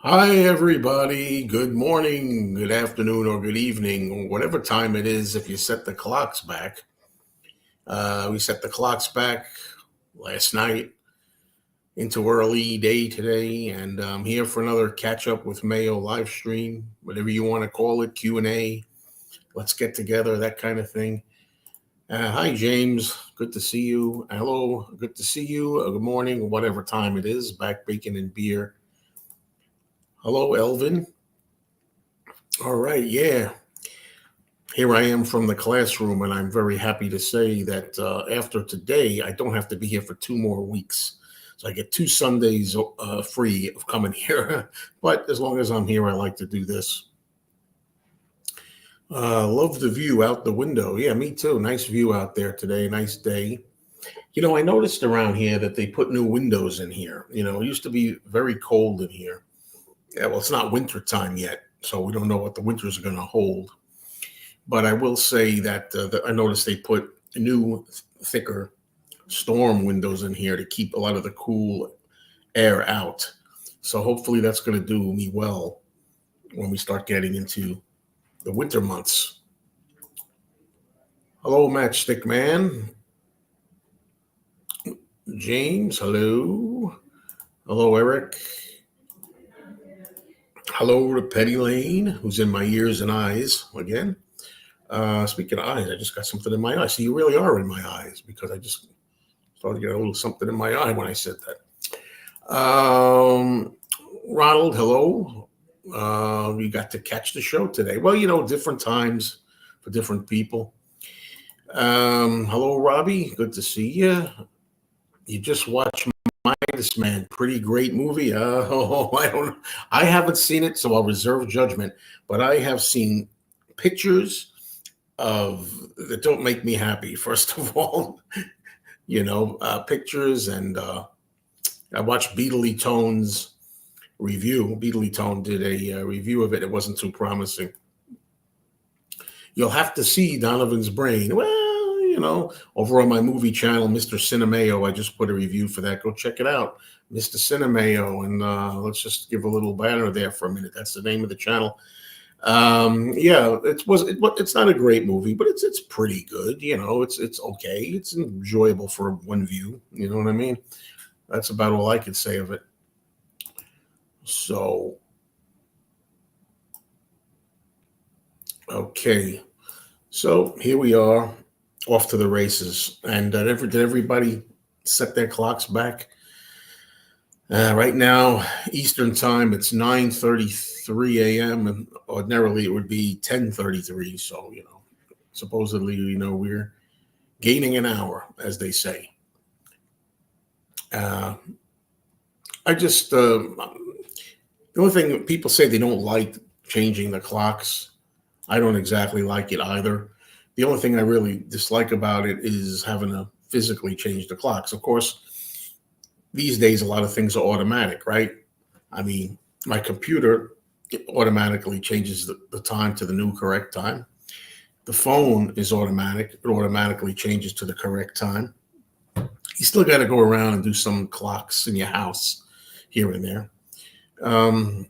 Hi, everybody. Good morning, good afternoon, or good evening, or whatever time it is if you set the clocks back. We set the clocks back last night into early day today, and I'm here for another catch up with Mayo live stream, whatever you want to call it, Q&A. Let's get together, that kind of thing. Hi, James. Good to see you. Hello. Good to see you. Good morning, whatever time it is. Back bacon and beer. Hello, Elvin. All right. Yeah. Here I am from the classroom, and I'm very happy to say that after today, I don't have to be here for 2 more weeks. So I get 2 Sundays free of coming here. But as long as I'm here, I like to do this. Love the view out the window. Yeah, me too. Nice view out there today. Nice day. I noticed around here that they put new windows in here. It used to be very cold in here. Yeah, well, it's not winter time yet, so we don't know what the winters are going to hold. But I will say that I noticed they put new, thicker storm windows in here to keep a lot of the cool air out. So hopefully that's going to do me well when we start getting into the winter months. Hello, Matchstick Man. James, hello. Hello, Eric. Hello to Petty Lane, who's in my ears and eyes again. Speaking of eyes, I just got something in my eye. So you really are in my eyes because I just started getting a little something in my eye when I said that. Ronald, hello. We got to catch the show today. Well, different times for different people. Hello, Robbie. Good to see you. You just watched Midas Man. Pretty great movie. I don't. I haven't seen it, so I'll reserve judgment. But I have seen pictures of that don't make me happy. First of all, pictures, and I watched Beatly Tone's review. Beatly Tone did a review of it. It wasn't too promising. You'll have to see Donovan's Brain. Well, over on my movie channel, Mr. Cinemayo, I just put a review for that. Go check it out, Mr. Cinemayo, and let's just give a little banner there for a minute. That's the name of the channel. Yeah, it's not a great movie, but it's pretty good. It's okay. It's enjoyable for one view. You know what I mean? That's about all I could say of it. So, okay. So here we are, off to the races. And did everybody set their clocks back? Right now, Eastern time, it's 9:33 a.m. and ordinarily it would be 10:33. So supposedly, we're gaining an hour, as they say. Uh, I just the only thing people say they don't like changing the clocks. I don't exactly like it either. The only thing I really dislike about it is having to physically change the clocks. Of course, these days a lot of things are automatic, right? I mean, my computer automatically changes the time to the new correct time. The phone is automatic; it automatically changes to the correct time. You still got to go around and do some clocks in your house here and there. Um,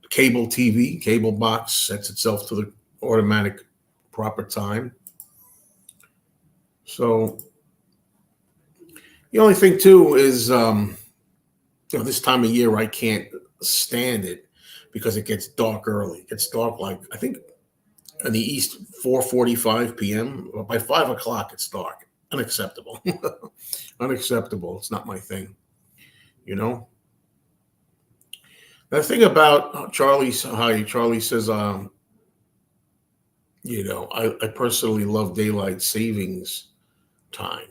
Cable TV, cable box sets itself to the automatic proper time. So the only thing too is this time of year I can't stand it because it gets dark early. It gets dark like I think in the east 4:45 p.m. By 5 o'clock it's dark. Unacceptable. Unacceptable. It's not my thing. You know. The thing about Charlie says, I personally love daylight savings time.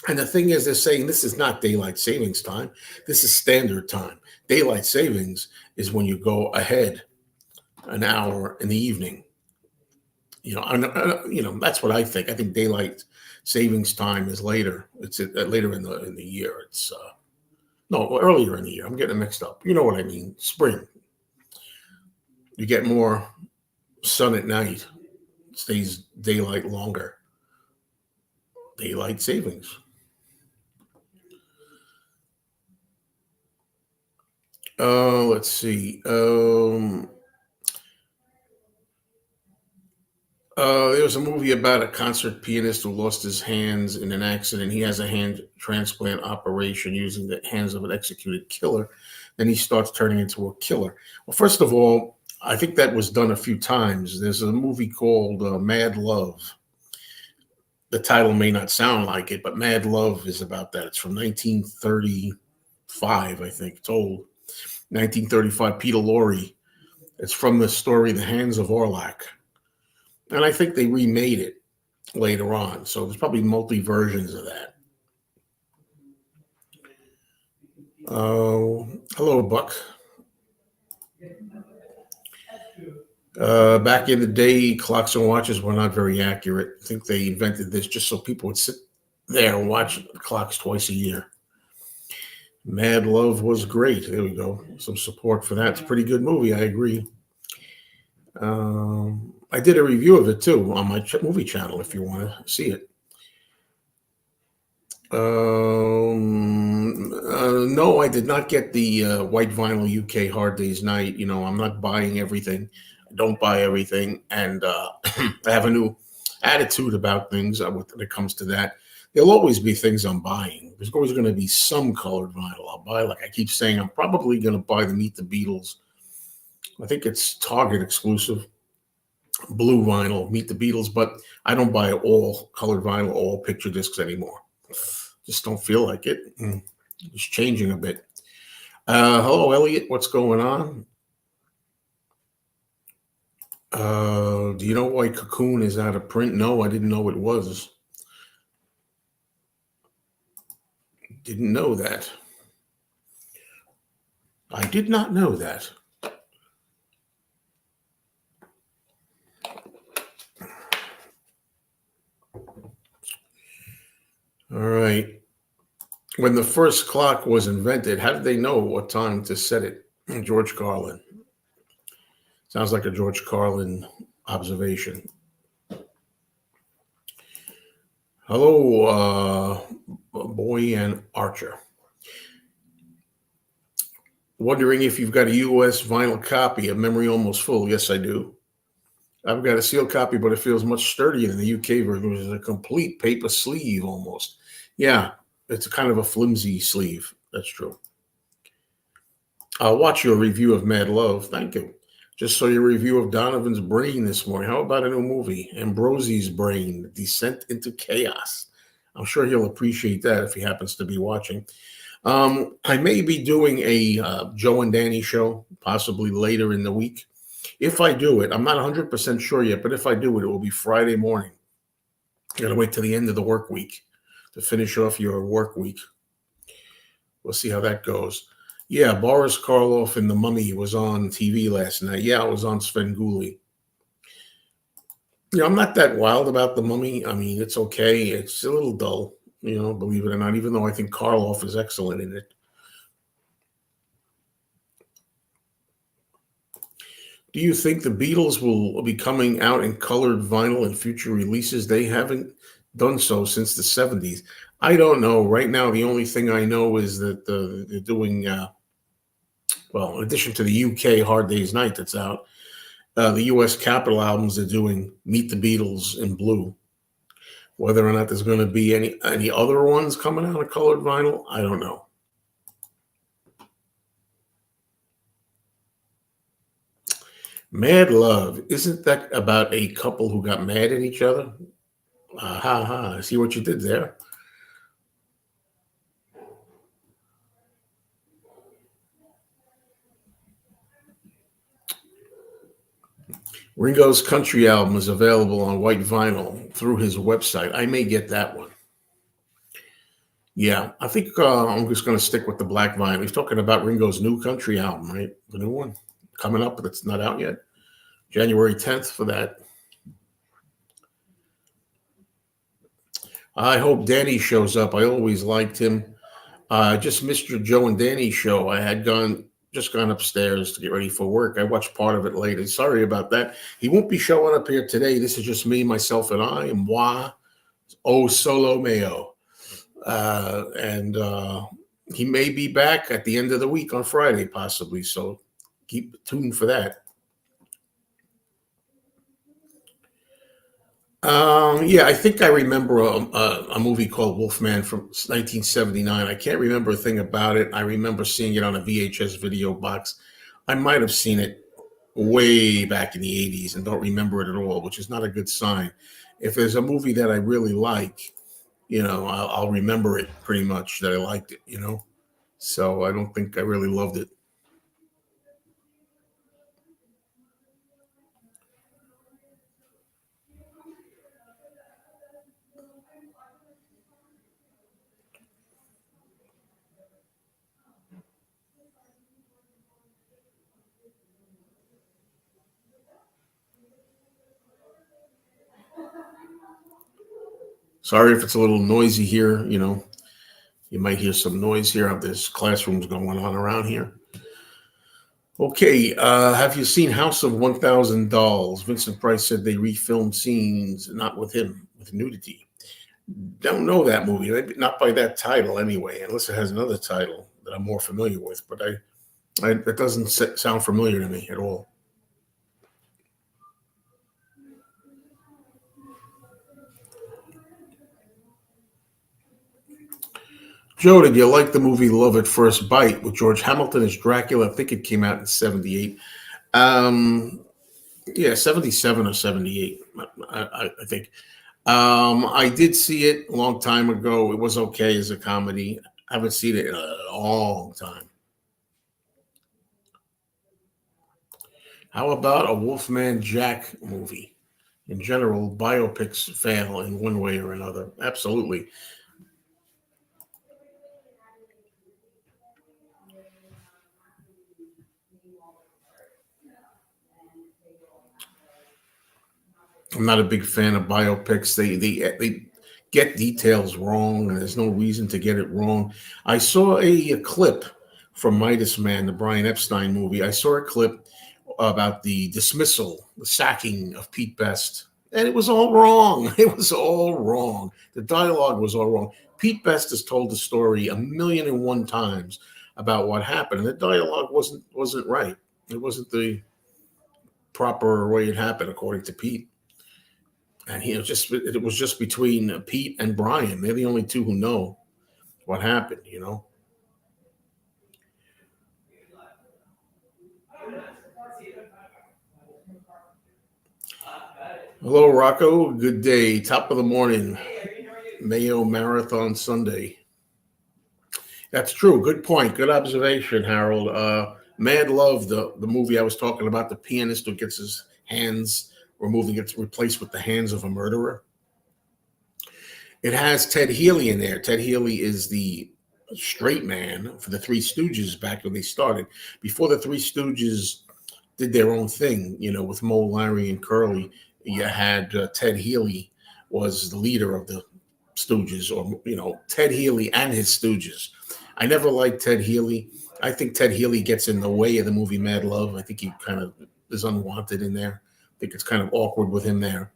And the thing is, they're saying this is not daylight savings time. This is standard time. Daylight savings is when you go ahead an hour in the evening. That's what I think. I think daylight savings time is later. It's later in the year. It's no earlier in the year. I'm getting mixed up. You know what I mean? Spring. You get more sun at night. It stays daylight longer. Daylight savings. Let's see. There was a movie about a concert pianist who lost his hands in an accident. He has a hand transplant operation using the hands of an executed killer. Then he starts turning into a killer. Well, first of all, I think that was done a few times. There's a movie called Mad Love. The title may not sound like it, but Mad Love is about that. It's from 1935, I think. It's old. 1935, Peter Lorre. It's from the story The Hands of Orlac. And I think they remade it later on. So there's probably multi versions of that. Hello, Buck. Back in the day, clocks and watches were not very accurate. I think they invented this just so people would sit there and watch clocks twice a year. Mad Love was great. There we go. Some support for that. It's a pretty good movie. I agree. I did a review of it too on my movie channel if you want to see it. No, I did not get the white vinyl UK Hard Day's Night. You know, I'm not buying everything. I don't buy everything, and I have a new attitude about things when it comes to that. There'll always be things I'm buying. There's always going to be some colored vinyl I'll buy. Like I keep saying, I'm probably going to buy the Meet the Beatles. I think it's Target exclusive blue vinyl, Meet the Beatles, but I don't buy all colored vinyl, all picture discs anymore. Just don't feel like it. It's changing a bit. Hello, Elliot. What's going on? Do you know why Cocoon is out of print? No, I didn't know it was. Didn't know that. I did not know that. All right. When the first clock was invented, how did they know what time to set it? George Carlin. Sounds like a George Carlin observation. Hello, Boy and Archer. Wondering if you've got a US vinyl copy of Memory Almost Full. Yes, I do. I've got a sealed copy, but it feels much sturdier than the UK version, which is a complete paper sleeve almost. Yeah, it's kind of a flimsy sleeve. That's true. I'll watch your review of Mad Love. Thank you. Just saw your review of Donovan's Brain this morning. How about a new movie? Ambrosi's Brain, Descent into Chaos. I'm sure he'll appreciate that if he happens to be watching. I may be doing a Joe and Danny show, possibly later in the week. If I do it, I'm not 100% sure yet, but if I do it, it will be Friday morning. You got to wait till the end of the work week to finish off your work week. We'll see how that goes. Yeah, Boris Karloff and The Mummy was on TV last night. Yeah, it was on Svengoolie. I'm not that wild about The Mummy. I mean, it's okay. It's a little dull, believe it or not, even though I think Karloff is excellent in it. Do you think the Beatles will be coming out in colored vinyl in future releases? They haven't done so since the 70s. I don't know. Right now, the only thing I know is that they're doing, well, in addition to the UK Hard Day's Night that's out, the US Capitol albums are doing Meet the Beatles in blue. Whether or not there's going to be any other ones coming out of colored vinyl, I don't know. Mad Love, isn't that about a couple who got mad at each other? I see what you did there. Ringo's country album is available on white vinyl through his website. I may get that one. Yeah, I think I'm just going to stick with the black vinyl. He's talking about Ringo's new country album, right? The new one coming up, but it's not out yet. January 10th for that. I hope Danny shows up. I always liked him. I just missed your Joe and Danny show. I had gone upstairs to get ready for work. I watched part of it later. Sorry about that. He won't be showing up here today. This is just me, myself, and I. Moi, solo Mayo. he may be back at the end of the week on Friday, possibly. So keep tuned for that. Yeah, I think I remember a movie called Wolfman from 1979. I can't remember a thing about it. I remember seeing it on a VHS video box. I might have seen it way back in the 80s and don't remember it at all, which is not a good sign. If there's a movie that I really like, I'll remember it pretty much that I liked it. So I don't think I really loved it. Sorry if it's a little noisy here. You might hear some noise here. There's classrooms going on around here. Okay, have you seen House of 1,000 Dolls? Vincent Price said they refilmed scenes, not with him, with nudity. Don't know that movie, not by that title anyway, unless it has another title that I'm more familiar with. But that doesn't sound familiar to me at all. Joe, did you like the movie Love at First Bite with George Hamilton as Dracula? I think it came out in '78. Um, yeah, '77 or '78, I think. I did see it a long time ago. It was okay as a comedy. I haven't seen it in a long time. How about a Wolfman Jack movie? In general, biopics fail in one way or another. Absolutely. I'm not a big fan of biopics. They get details wrong, and there's no reason to get it wrong. I saw a clip from Midas Man, the Brian Epstein movie. I saw a clip about the dismissal, the sacking of Pete Best, and it was all wrong. It was all wrong. The dialogue was all wrong. Pete Best has told the story a million and one times about what happened, and the dialogue wasn't right. It wasn't the proper way it happened, according to Pete. And it was just between Pete and Brian. They're the only two who know what happened. Hello, Rocco. Good day. Top of the morning. Mayo Marathon Sunday. That's true. Good point. Good observation, Harold. Mad Love, the movie I was talking about, the pianist who gets his hands removed, gets replaced with the hands of a murderer. It has Ted Healy in there. Ted Healy is the straight man for the Three Stooges back when they started. Before the Three Stooges did their own thing, with Mo, Larry, and Curly, you had Ted Healy was the leader of the Stooges, or Ted Healy and his Stooges. I never liked Ted Healy. I think Ted Healy gets in the way of the movie Mad Love. I think he kind of is unwanted in there. I think it's kind of awkward with him there.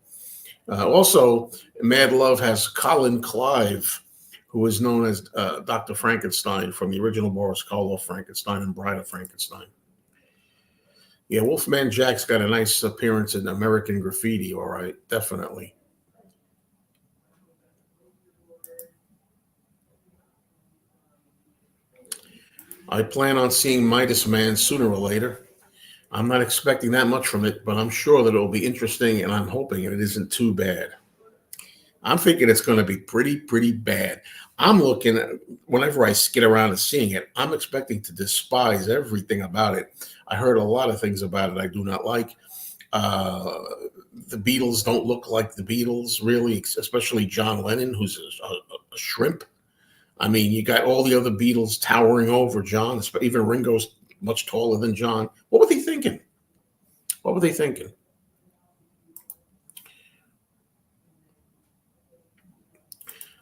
Also, Mad Love has Colin Clive, who is known as Dr. Frankenstein from the original Boris Karloff Frankenstein and Bride of Frankenstein. Yeah, Wolfman Jack's got a nice appearance in American Graffiti, all right, definitely. I plan on seeing Midas Man sooner or later. I'm not expecting that much from it, but I'm sure that it'll be interesting, and I'm hoping it isn't too bad. I'm thinking it's going to be pretty, pretty bad. I'm looking at whenever I get around to seeing it, I'm expecting to despise everything about it. I heard a lot of things about it I do not like. Uh, the Beatles don't look like the Beatles, really, especially John Lennon, who's a shrimp. I mean, you got all the other Beatles towering over John, even Ringo's much taller than John. What were they thinking? What were they thinking?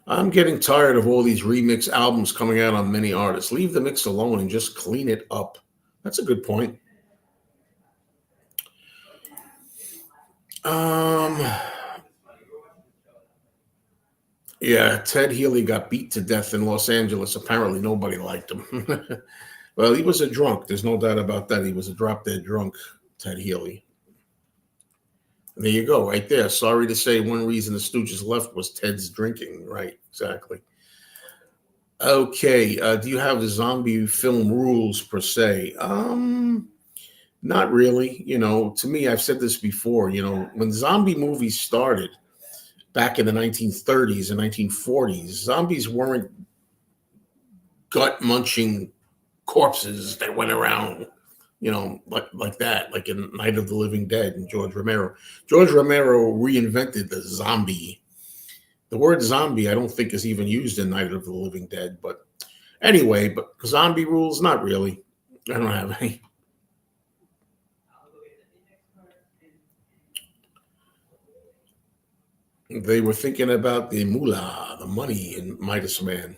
I'm getting tired of all these remix albums coming out on many artists. Leave the mix alone and just clean it up. That's a good point. Um, Yeah, Ted Healy got beat to death in Los Angeles. Apparently, nobody liked him. Well, he was a drunk. There's no doubt about that. He was a drop dead drunk, Ted Healy. There you go, right there. Sorry to say, one reason the Stooges left was Ted's drinking. Right, exactly. Okay, do you have the zombie film rules per se? Not really. To me, I've said this before. When zombie movies started back in the 1930s and 1940s, zombies weren't gut munching corpses that went around, like that, like in Night of the Living Dead and George Romero. George Romero reinvented the zombie. The word zombie, I don't think, is even used in Night of the Living Dead. But anyway, but zombie rules, not really. I don't have any. They were thinking about the moolah, the money in Midas Man.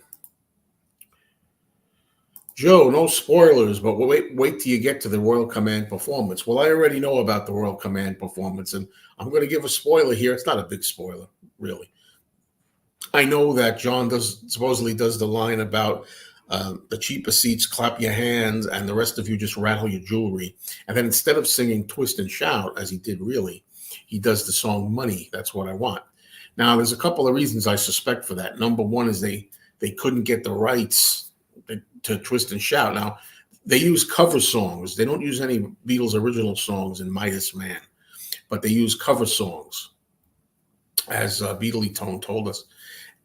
Joe, no spoilers, but wait till you get to the Royal Command performance. Well, I already know about the Royal Command performance, and I'm going to give a spoiler here. It's not a big spoiler, really. I know that John supposedly does the line about the cheaper seats, clap your hands, and the rest of you just rattle your jewelry. And then instead of singing "Twist and Shout" as he did, really, he does the song "Money." That's what I want. Now, there's a couple of reasons I suspect for that. Number one is they couldn't get the rights to Twist and Shout. Now, they use cover songs. They don't use any Beatles original songs in Midas Man, but they use cover songs, as Beatley Tone told us.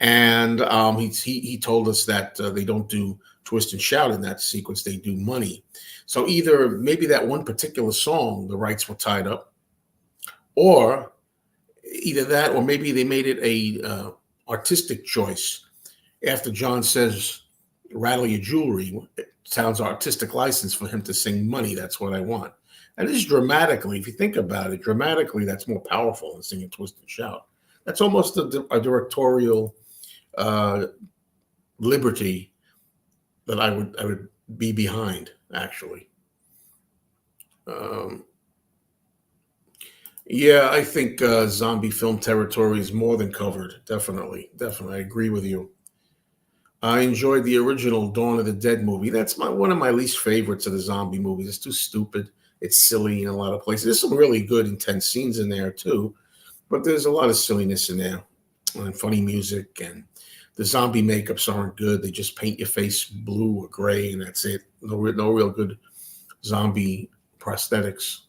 And he told us that they don't do Twist and Shout in that sequence. They do Money. So either maybe that one particular song, the rights were tied up, or either that, or maybe they made it a artistic choice. After John says, rattle your jewelry, it sounds artistic license for him to sing Money. That's what I want. And this is dramatically, if you think about it, dramatically, that's more powerful than singing Twist and Shout. That's almost a directorial uh, liberty that I would be behind, actually. Um, yeah, I think zombie film territory is more than covered. Definitely, definitely, I agree with you. I enjoyed the original Dawn of the Dead movie. That's one of my least favorites of the zombie movies. It's too stupid. It's silly in a lot of places. There's some really good, intense scenes in there too, but there's a lot of silliness in there and funny music. And the zombie makeups aren't good. They just paint your face blue or gray, and that's it. No real good zombie prosthetics.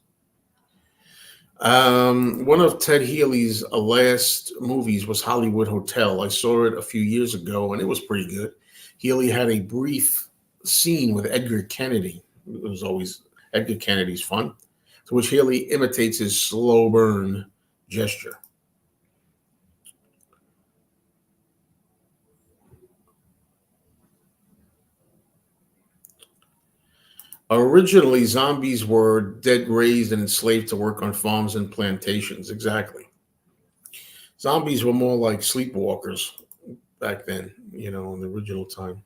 One of Ted Healy's last movies was Hollywood Hotel. I saw it a few years ago, and it was pretty good. Healy had a brief scene with Edgar Kennedy. It was always Edgar Kennedy's fun, to which Healy imitates his slow burn gesture. Originally, zombies were dead, raised, and enslaved to work on farms and plantations. Exactly. Zombies were more like sleepwalkers back then, in the original time.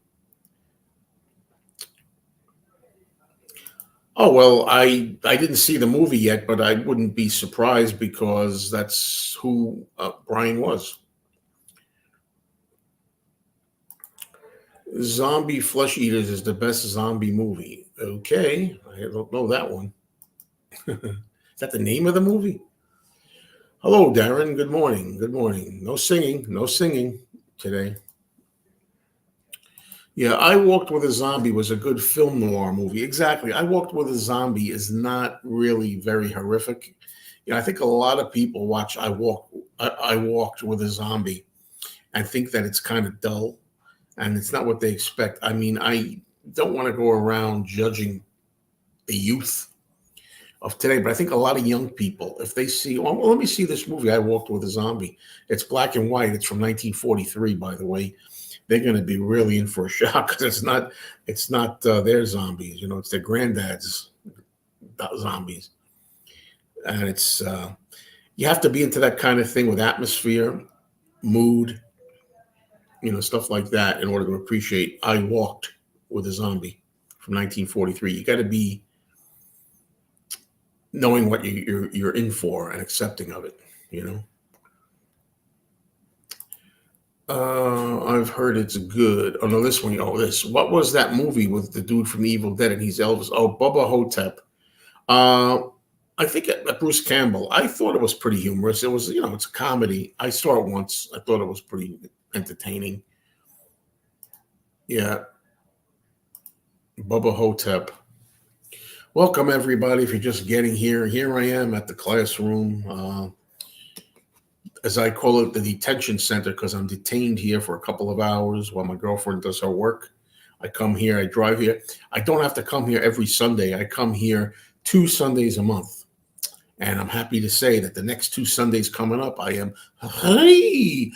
Oh well, I didn't see the movie yet, but I wouldn't be surprised because that's who Brian was. Zombie Flesh Eaters is the best zombie movie. Okay, I don't know that one. Is that the name of the movie? Hello, Darren. Good morning. Good morning. No singing. No singing today. Yeah, I Walked with a Zombie was a good film noir movie. Exactly. I Walked with a Zombie is not really very horrific. I think a lot of people watch I Walked with a Zombie and think that it's kind of dull and it's not what they expect. I mean, I don't want to go around judging the youth of today, but I think a lot of young people, if they see, well, let me see this movie, I Walked with a Zombie. It's black and white. It's from 1943, by the way. They're going to be really in for a shock because it's not their zombies. It's their granddad's zombies, and it's you have to be into that kind of thing with atmosphere, mood, stuff like that in order to appreciate I Walked with a Zombie from 1943. You got to be knowing what you're in for and accepting of it. You know. I've heard it's good. Oh no, this one. Oh, this. What was that movie with the dude from the Evil Dead and he's Elvis? Oh, Bubba Hotep. Uh, I think Bruce Campbell. I thought it was pretty humorous. It was, it's a comedy. I saw it once. I thought it was pretty entertaining. Yeah, Bubba Hotep. Welcome everybody. If you're just getting here I am at the classroom. As I call it, the detention center, because I'm detained here for a couple of hours while my girlfriend does her work. I come here, I drive here. I don't have to come here every Sunday. I come here 2 Sundays a month. And I'm happy to say that the next 2 Sundays coming up, I am hurry.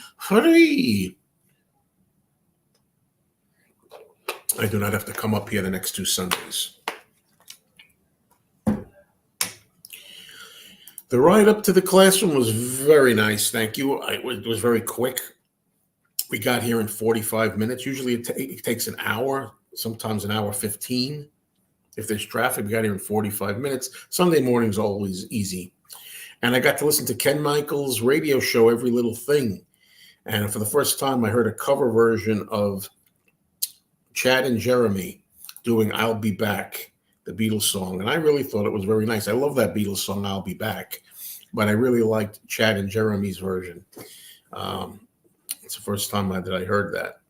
I do not have to come up here the next 2 Sundays. The ride up to the classroom was very nice. Thank you. It was very quick. We got here in 45 minutes. Usually it takes an hour, sometimes an hour 15. If there's traffic, we got here in 45 minutes. Sunday morning's always easy. And I got to listen to Ken Michaels' radio show, Every Little Thing. And for the first time, I heard a cover version of Chad and Jeremy doing I'll Be Back, the Beatles song. And I really thought it was very nice. I love that Beatles song, I'll Be Back. But I really liked Chad and Jeremy's version. It's the first time that I heard that.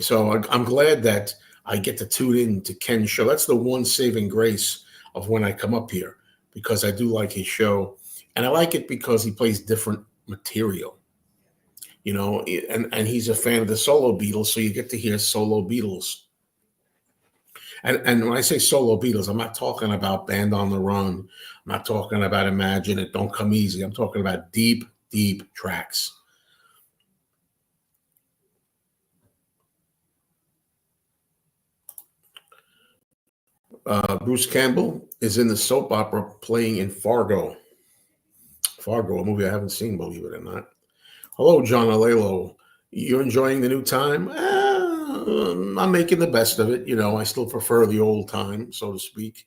So I'm glad that I get to tune in to Ken's show. That's the one saving grace of when I come up here, because I do like his show. And I like it because he plays different material. And he's a fan of the solo Beatles, so you get to hear solo Beatles. And when I say solo Beatles, I'm not talking about Band on the Run. I'm not talking about Imagine It, Don't Come Easy. I'm talking about deep, deep tracks. Bruce Campbell is in the soap opera playing in Fargo. Fargo, a movie I haven't seen, believe it or not. Hello, John Alelo. You enjoying the new time? I'm making the best of it. I still prefer the old time, so to speak.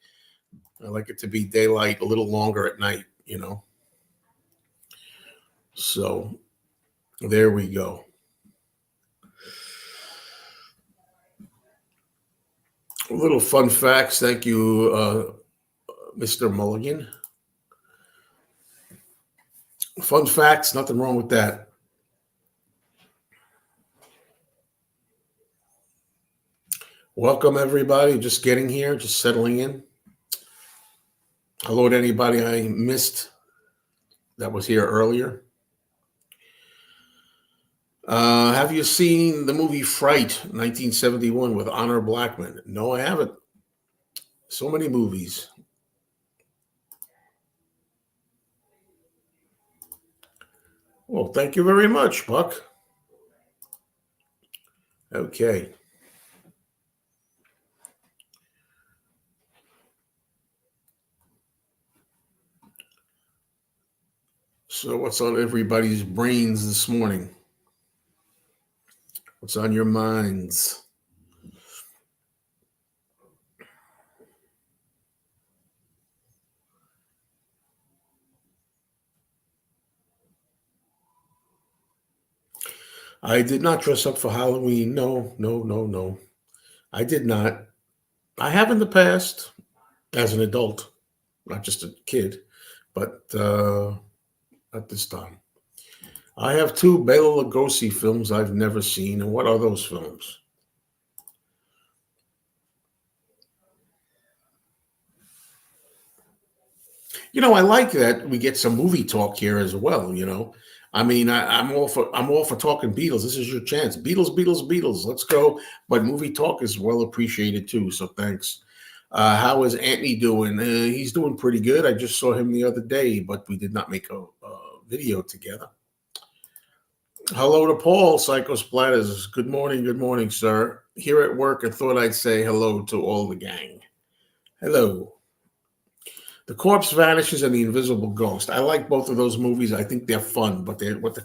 I like it to be daylight a little longer at night. So there we go. Little fun facts. Thank you, Mr. Mulligan. Fun facts, nothing wrong with that. Welcome, everybody. Just getting here, just settling in. Hello to anybody I missed that was here earlier. Have you seen the movie Fright, 1971, with Honor Blackman? No, I haven't. So many movies. Well, thank you very much, Buck. Okay. So what's on everybody's brains this morning? What's on your minds? I did not dress up for Halloween. No. I did not. I have in the past as an adult, not just a kid, but at this time. I have two Bela Lugosi films I've never seen. And what are those films? I like that we get some movie talk here as well. I mean, I'm all for talking Beatles. This is your chance. Beatles. Let's go. But movie talk is well appreciated too. So thanks. How is Anthony doing? He's doing pretty good. I just saw him the other day, but we did not make a video together. Hello to Paul, Psychosplatters. Good morning, sir. Here at work, I thought I'd say hello to all the gang. Hello. The Corpse Vanishes and The Invisible Ghost. I like both of those movies. I think they're fun, but they're what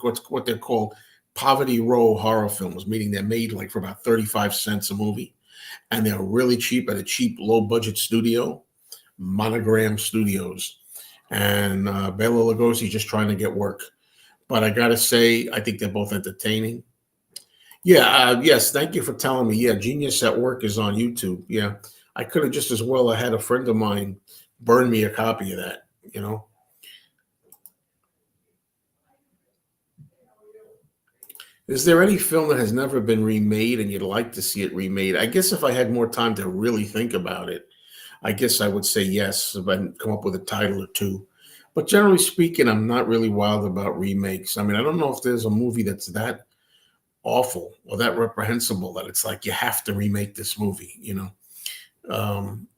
they're called poverty row horror films, meaning they're made like for about 35 cents a movie, and they're really cheap at a cheap, low budget studio, Monogram Studios. And Bela Lugosi just trying to get work. but I gotta say, I think they're both entertaining. Yeah, yes, thank you for telling me. Yeah, Genius at Work is on YouTube. Yeah, I could have just as well had a friend of mine burn me a copy of that. You know, is there any film that has never been remade and you'd like to see it remade? I guess if I had more time to really think about it, I guess I would say yes if I come up with a title or two. But generally speaking, I'm not really wild about remakes. I mean, I don't know if there's a movie that's that awful or that reprehensible that it's like you have to remake this movie. Um,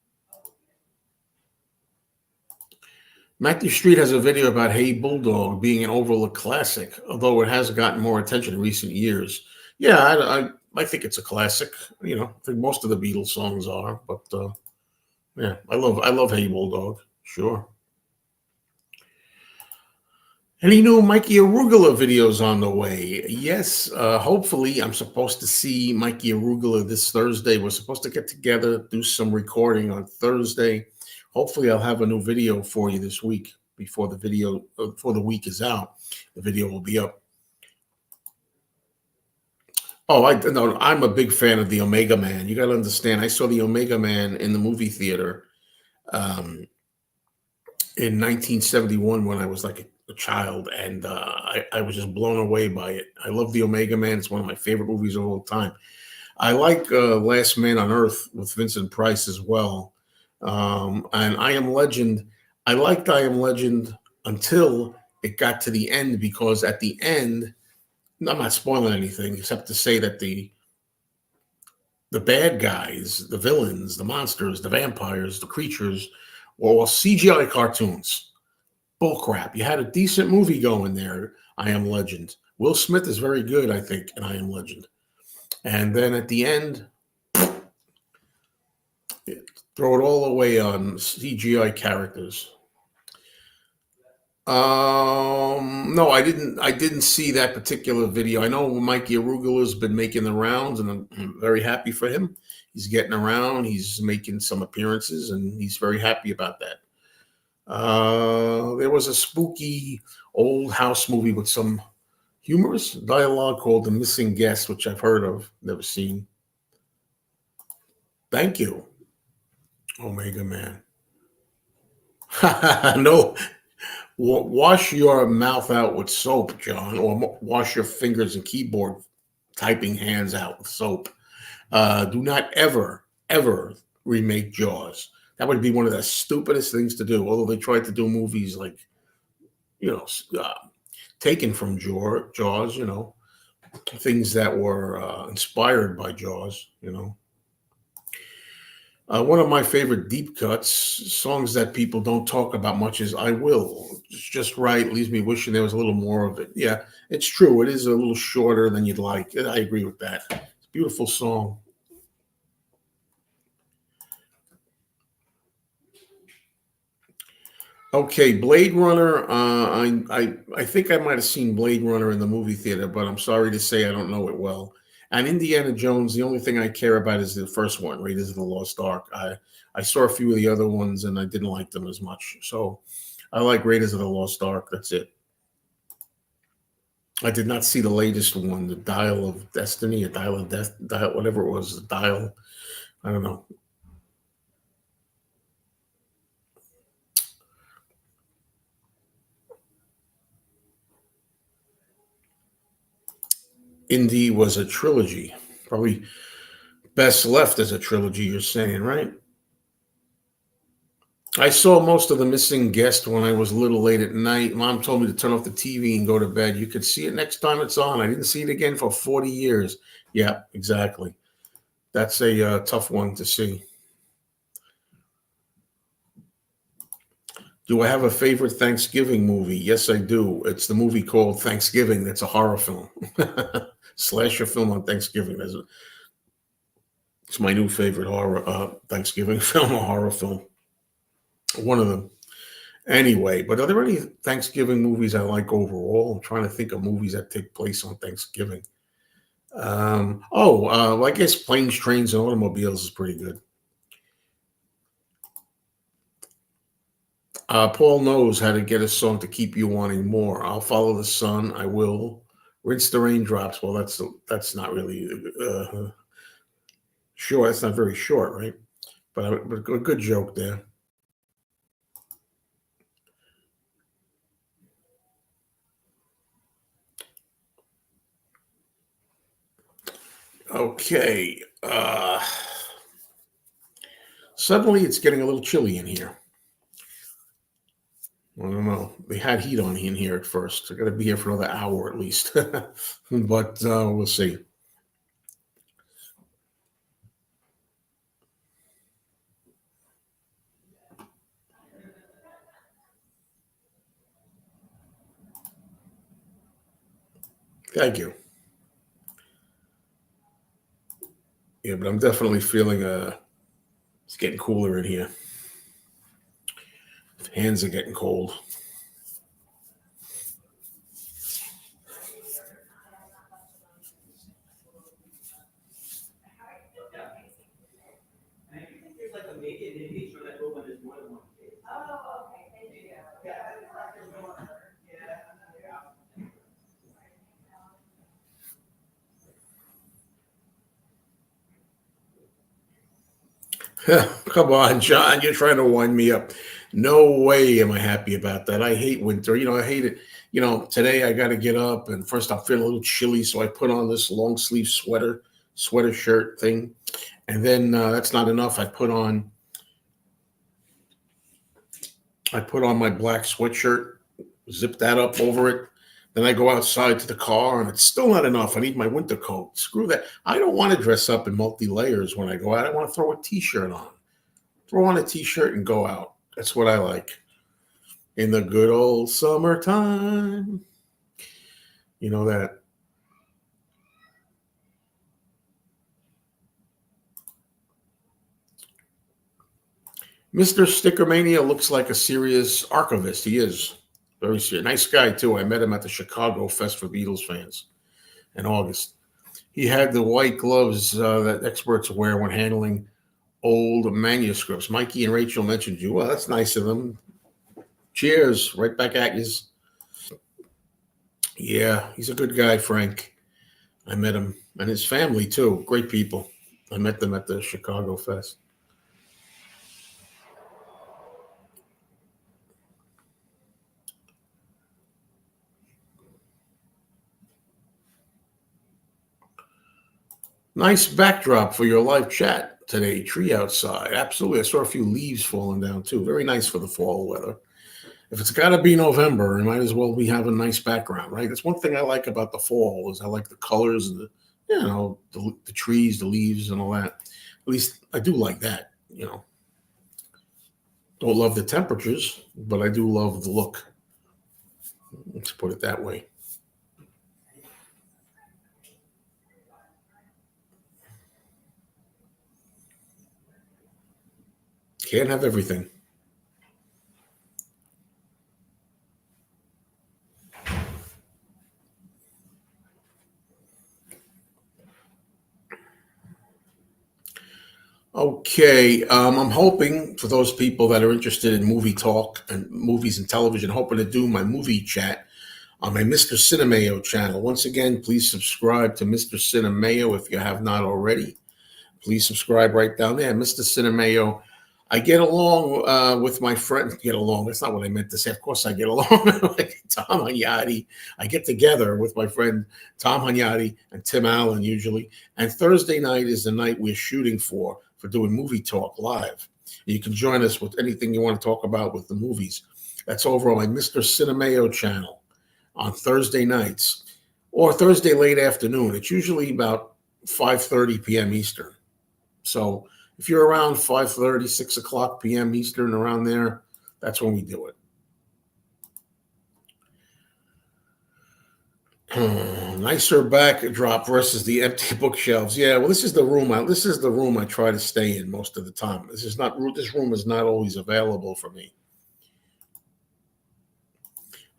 Matthew Street has a video about Hey Bulldog being an overlooked classic, although it has gotten more attention in recent years. Yeah, I think it's a classic. I think most of the Beatles songs are, but yeah, I love Hey Bulldog. Sure. Any new Mikey Arugula videos on the way? Yes, hopefully. I'm supposed to see Mikey Arugula this Thursday. We're supposed to get together, do some recording on Thursday. Hopefully, I'll have a new video for you this week before the week is out. The video will be up. Oh, I no, I'm a big fan of the Omega Man. You got to understand. I saw the Omega Man in the movie theater. Um, in 1971 when I was like a child, and I was just blown away by it. I love the Omega Man. It's one of my favorite movies of all time. I like Last Man on Earth with Vincent Price as well. And I Am Legend. I liked I Am Legend until it got to the end, because at the end, I'm not spoiling anything except to say that the bad guys, the villains, the monsters, the vampires, the creatures, were all CGI cartoons. Bullcrap. You had a decent movie going there, I Am Legend. Will Smith is very good, I think, in I Am Legend. And then at the end, throw it all away on CGI characters. No, I didn't. I didn't see that particular video. I know Mikey Arugula's been making the rounds, and I'm very happy for him. He's getting around. He's making some appearances, and he's very happy about that. There was a spooky old house movie with some humorous dialogue called The Missing Guest, which I've heard of, never seen. Thank you, Omega Man. No, wash your mouth out with soap, John, or wash your fingers and keyboard typing hands out with soap. Do not ever, ever remake Jaws. That would be one of the stupidest things to do. Although they tried to do movies like, you know, taken from Jaws, things that were inspired by Jaws, One of my favorite deep cuts, songs that people don't talk about much, is I Will. It's just right, leaves me wishing there was a little more of it. Yeah, it's true. It is a little shorter than you'd like. I agree with that. It's a beautiful song. Okay, Blade Runner. I think I might have seen Blade Runner in the movie theater, but I'm sorry to say I don't know it well. And Indiana Jones, the only thing I care about is the first one, Raiders of the Lost Ark. I saw a few of the other ones and I didn't like them as much. So I like Raiders of the Lost Ark. That's it. I did not see the latest one, the Dial of Destiny, a Dial of Death, Dial, whatever it was, the Dial. I don't know. Indy was a trilogy, probably best left as a trilogy. You're saying, right? I saw most of The Missing Guest when I was a little late at night. Mom told me to turn off the TV and go to bed. You could see it next time it's on. I didn't see it again for 40 years. Yeah, exactly. That's a tough one to see. Do I have a favorite Thanksgiving movie? Yes, I do. It's the movie called Thanksgiving. That's a horror film. Slasher film on Thanksgiving. It's my new favorite horror Thanksgiving film, a horror film. One of them. Anyway, but are there any Thanksgiving movies I like overall? I'm trying to think of movies that take place on Thanksgiving. Well, I guess Planes, Trains, and Automobiles is pretty good. Paul knows how to get a song to keep you wanting more. I'll follow the sun. I will rinse the raindrops. Well, that's not really sure. That's not very short, right? But a good joke there. Okay. Suddenly it's getting a little chilly in here. I don't know. They had heat on in here at first. They're going to be here for another hour at least. But we'll see. Thank you. Yeah, but I'm definitely feeling it's getting cooler in here. Hands are getting cold. Come on, John, you're trying to wind me up. No way am I happy about that. I hate winter. I hate it. Today I got to get up, and first I'm feeling a little chilly, so I put on this long sleeve sweater shirt thing, and then that's not enough. I put on my black sweatshirt, zip that up over it. Then I go outside to the car, and it's still not enough. I need my winter coat. Screw that. I don't want to dress up in multi layers when I go out. I want to throw a t-shirt on. Throw on a t-shirt and go out. That's what I like. In the good old summertime. You know that. Mr. Stickermania looks like a serious archivist. He is very serious. Nice guy, too. I met him at the Chicago Fest for Beatles fans in August. He had the white gloves that experts wear when handling old manuscripts. Mikey and Rachel mentioned you. Well, that's nice of them. Cheers. Right back at you. Yeah, he's a good guy, Frank. I met him and his family, too. Great people. I met them at the Chicago Fest. Nice backdrop for your live chat today. Tree outside. Absolutely. I saw a few leaves falling down, too. Very nice for the fall weather. If it's got to be November, it might as well be having a nice background, right? That's one thing I like about the fall is I like the colors and the trees, the leaves, and all that. At least I do like that. Don't love the temperatures, but I do love the look. Let's put it that way. Can't have everything. Okay, I'm hoping for those people that are interested in movie talk and movies and television, hoping to do my movie chat on my Mr. Cinemayo channel. Once again, please subscribe to Mr. Cinemayo if you have not already. Please subscribe right down there, Mr. Cinemayo. I get along with my friend. Get along. That's not what I meant to say. Of course, I get along with Tom Hunyadi. I get together with my friend Tom Hunyadi and Tim Allen usually. And Thursday night is the night we're shooting for doing movie talk live. You can join us with anything you want to talk about with the movies. That's over on my Mr. Cinemayo channel on Thursday nights or Thursday late afternoon. It's usually about 5:30 p.m. Eastern. So if you're around 5:30, 6 o'clock p.m. Eastern, around there, that's when we do it. Nicer backdrop versus the empty bookshelves. Yeah, well, this is the room I try to stay in most of the time. This room is not always available for me.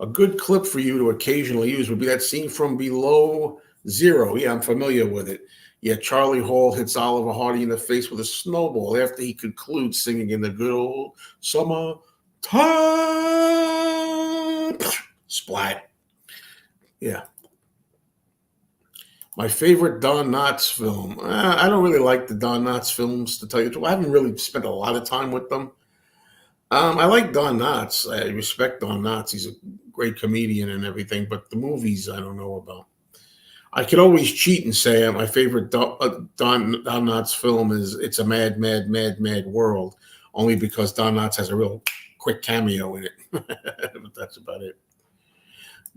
A good clip for you to occasionally use would be that scene from Below Zero. Yeah, I'm familiar with it. Yeah, Charlie Hall hits Oliver Hardy in the face with a snowball after he concludes singing in the good old summertime. Time splat. Yeah. My favorite Don Knotts film. I don't really like the Don Knotts films, to tell you the truth. I haven't really spent a lot of time with them. I like Don Knotts. I respect Don Knotts. He's a great comedian and everything, but the movies I don't know about. I could always cheat and say my favorite Don Knotts film is "It's a Mad, Mad, Mad, Mad World," only because Don Knotts has a real quick cameo in it. But that's about it.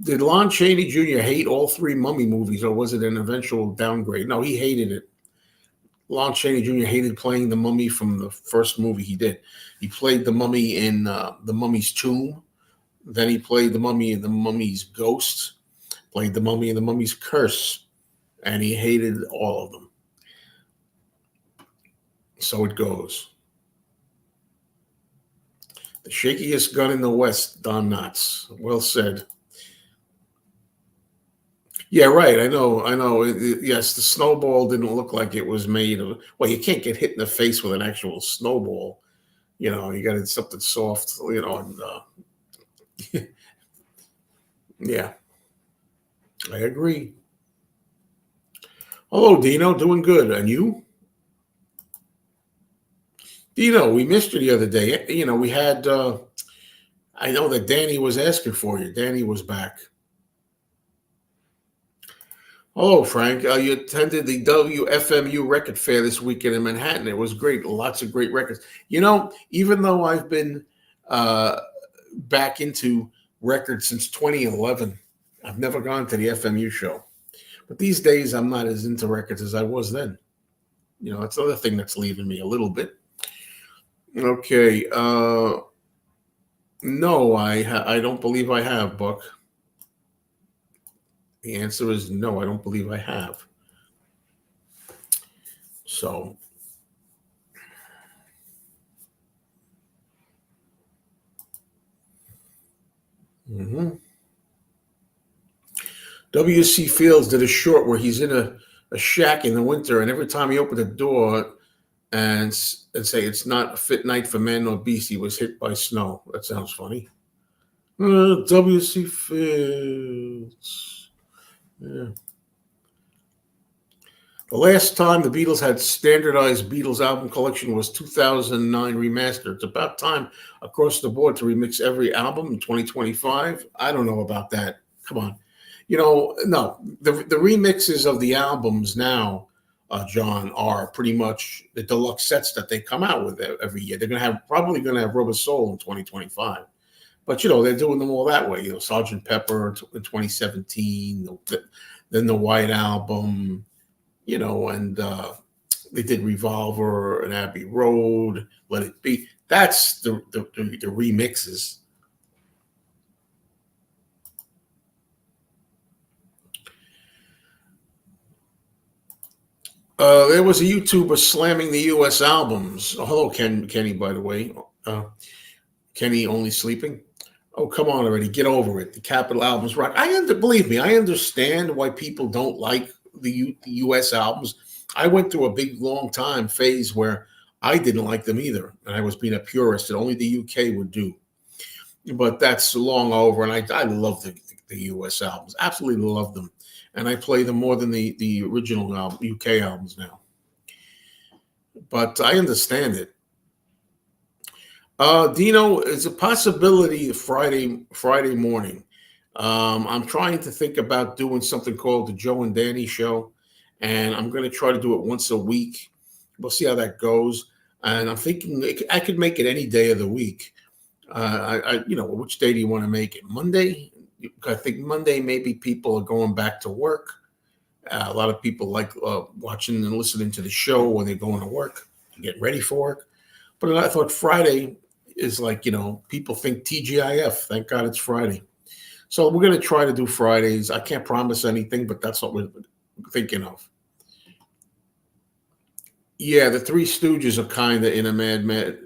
Did Lon Chaney Jr. hate all three Mummy movies, or was it an eventual downgrade? No, he hated it. Lon Chaney Jr. hated playing the Mummy from the first movie he did. He played the Mummy in the Mummy's Tomb. Then he played the Mummy in the Mummy's Ghost. Played the Mummy in the Mummy's Curse, and he hated all of them. So it goes. The shakiest gun in the West, Don Knotts. Well said. Yeah, right. I know. I know. Yes, the snowball didn't look like it was made of. Well, you can't get hit in the face with an actual snowball. You got something soft. And yeah, I agree. Hello, Dino. Doing good. And you, Dino? We missed you the other day. We had. I know that Danny was asking for you. Danny was back. Hello, Frank. You attended the WFMU Record Fair this weekend in Manhattan. It was great. Lots of great records. Even though I've been uh, back into records since 2011, I've never gone to the FMU show. But these days, I'm not as into records as I was then. That's the other thing that's leaving me a little bit. Okay. No, I don't believe I have, Buck. The answer is no, I don't believe I have. So, mhm. W.C. Fields did a short where he's in a shack in the winter, and every time he opened the door and say it's not a fit night for man nor beast, he was hit by snow. That sounds funny. W.C. Fields. Yeah. The last time the Beatles had standardized Beatles album collection was 2009 remastered. It's about time across the board to remix every album in 2025. I don't know about that. Come on. No, the remixes of the albums now, John, are pretty much the deluxe sets that they come out with every year. They're probably gonna have Rubber Soul in 2025, but they're doing them all that way. Sergeant Pepper in 2017, then the White Album, and they did Revolver and Abbey Road, Let It Be. That's the remixes. There was a YouTuber slamming the U.S. albums. Oh, hello, Kenny, by the way. Kenny only sleeping. Oh, come on already. Get over it. The Capitol albums rock. Believe me, I understand why people don't like the U.S. albums. I went through a big, long time phase where I didn't like them either. And I was being a purist that only the UK would do. But that's long over. And I love the U.S. albums. Absolutely love them. And I play them more than the original UK albums now. But I understand it. Dino, it's a possibility Friday morning. I'm trying to think about doing something called the Joe and Danny Show, and I'm going to try to do it once a week. We'll see how that goes. And I'm thinking I could make it any day of the week. Which day do you want to make it? Monday? I think Monday maybe people are going back to work. A lot of people like watching and listening to the show when they're going to work, getting ready for work. But I thought Friday is like, people think TGIF. Thank God it's Friday. So we're going to try to do Fridays. I can't promise anything, but that's what we're thinking of. Yeah, the Three Stooges are kind of in a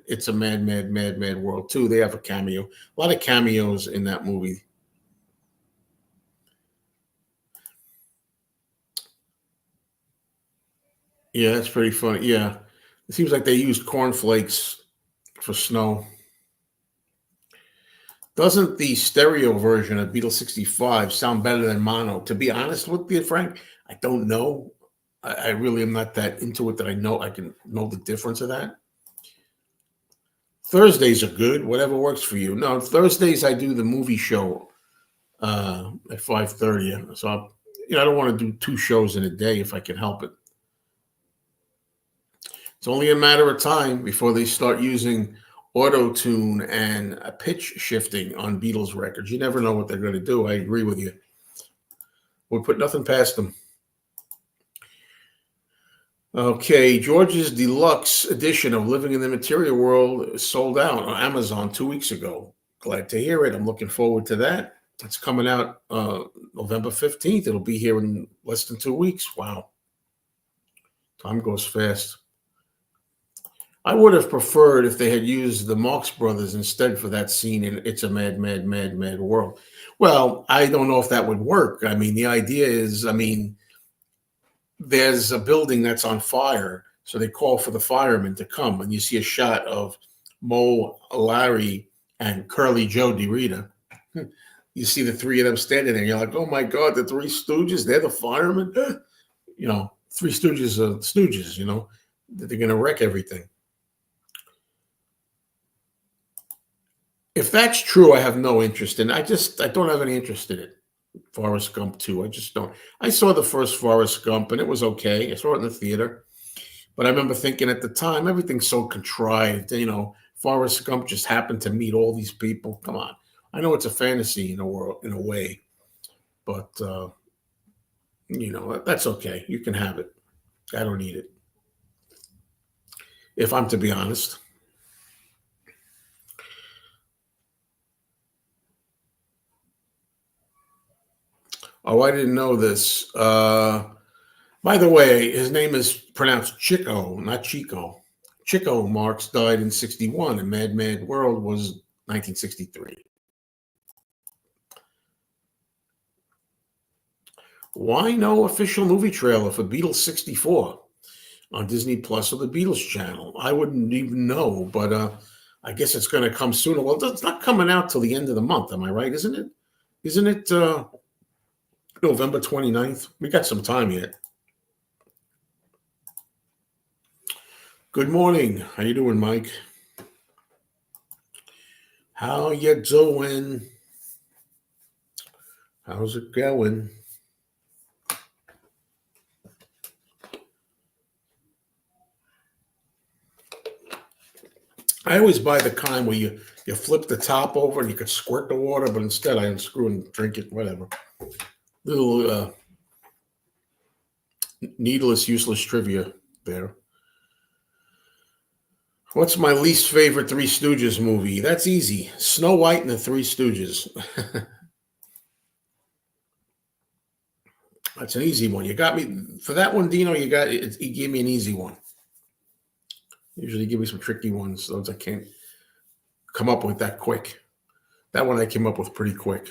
it's a mad, mad, mad, mad world too. They have a cameo. A lot of cameos in that movie. Yeah, that's pretty funny. Yeah. It seems like they used cornflakes for snow. Doesn't the stereo version of Beatles 65 sound better than mono? To be honest with you, Frank, I don't know. I really am not that into it that I know I can know the difference of that. Thursdays are good, whatever works for you. No, Thursdays I do the movie show at 5:30. So I don't want to do two shows in a day if I can help it. It's only a matter of time before they start using auto tune and pitch shifting on Beatles records. You never know what they're going to do. I agree with you. We'll put nothing past them. Okay, George's deluxe edition of Living in the Material World sold out on Amazon 2 weeks ago. Glad to hear it. I'm looking forward to that. It's coming out November 15th. It'll be here in less than 2 weeks. Wow. Time goes fast. I would have preferred if they had used the Marx Brothers instead for that scene in It's a Mad, Mad, Mad, Mad World. Well, I don't know if that would work. I mean, the idea is, there's a building that's on fire. So they call for the firemen to come. And you see a shot of Mo, Larry, and Curly Joe DeRita. You see the three of them standing there. You're like, oh my God, the Three Stooges, they're the firemen. Three Stooges are stooges, that they're going to wreck everything. If that's true, I have no interest in it. I don't have any interest in it. Forrest Gump 2. I just don't. I saw the first Forrest Gump and it was okay. I saw it in the theater. But I remember thinking at the time, everything's so contrived. Forrest Gump just happened to meet all these people. Come on. I know it's a fantasy in a way. But, that's okay. You can have it. I don't need it. If I'm to be honest. Oh, I didn't know this. By the way, his name is pronounced Chico, not Chico. Chico Marx died in 61 and Mad Mad World was 1963. Why no official movie trailer for Beatles 64 on Disney Plus or the Beatles channel? I wouldn't even know, but I guess it's going to come sooner. Well, it's not coming out till the end of the month. Am I right? Isn't it? Isn't it November 29th? We got some time yet. Good morning. How you doing, Mike? How you doing? How's it going? I always buy the kind where you flip the top over and you could squirt the water, but instead I unscrew and drink it, whatever. Little needless, useless trivia there. What's my least favorite Three Stooges movie? That's easy. Snow White and the Three Stooges. That's an easy one. You got me for that one, Dino. You gave me an easy one. Usually give me some tricky ones. Those I can't come up with that quick. That one I came up with pretty quick.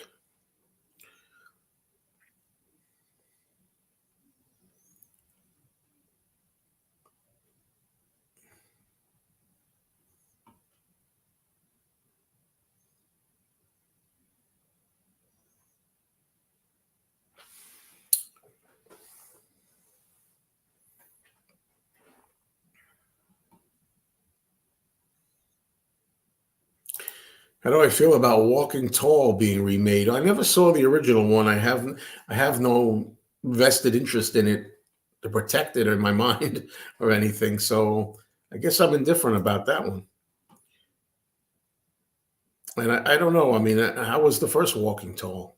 How do I feel about Walking Tall being remade? I never saw the original one. I have no vested interest in it to protect it in my mind or anything. So I guess I'm indifferent about that one. And I don't know. I mean, how was the first Walking Tall?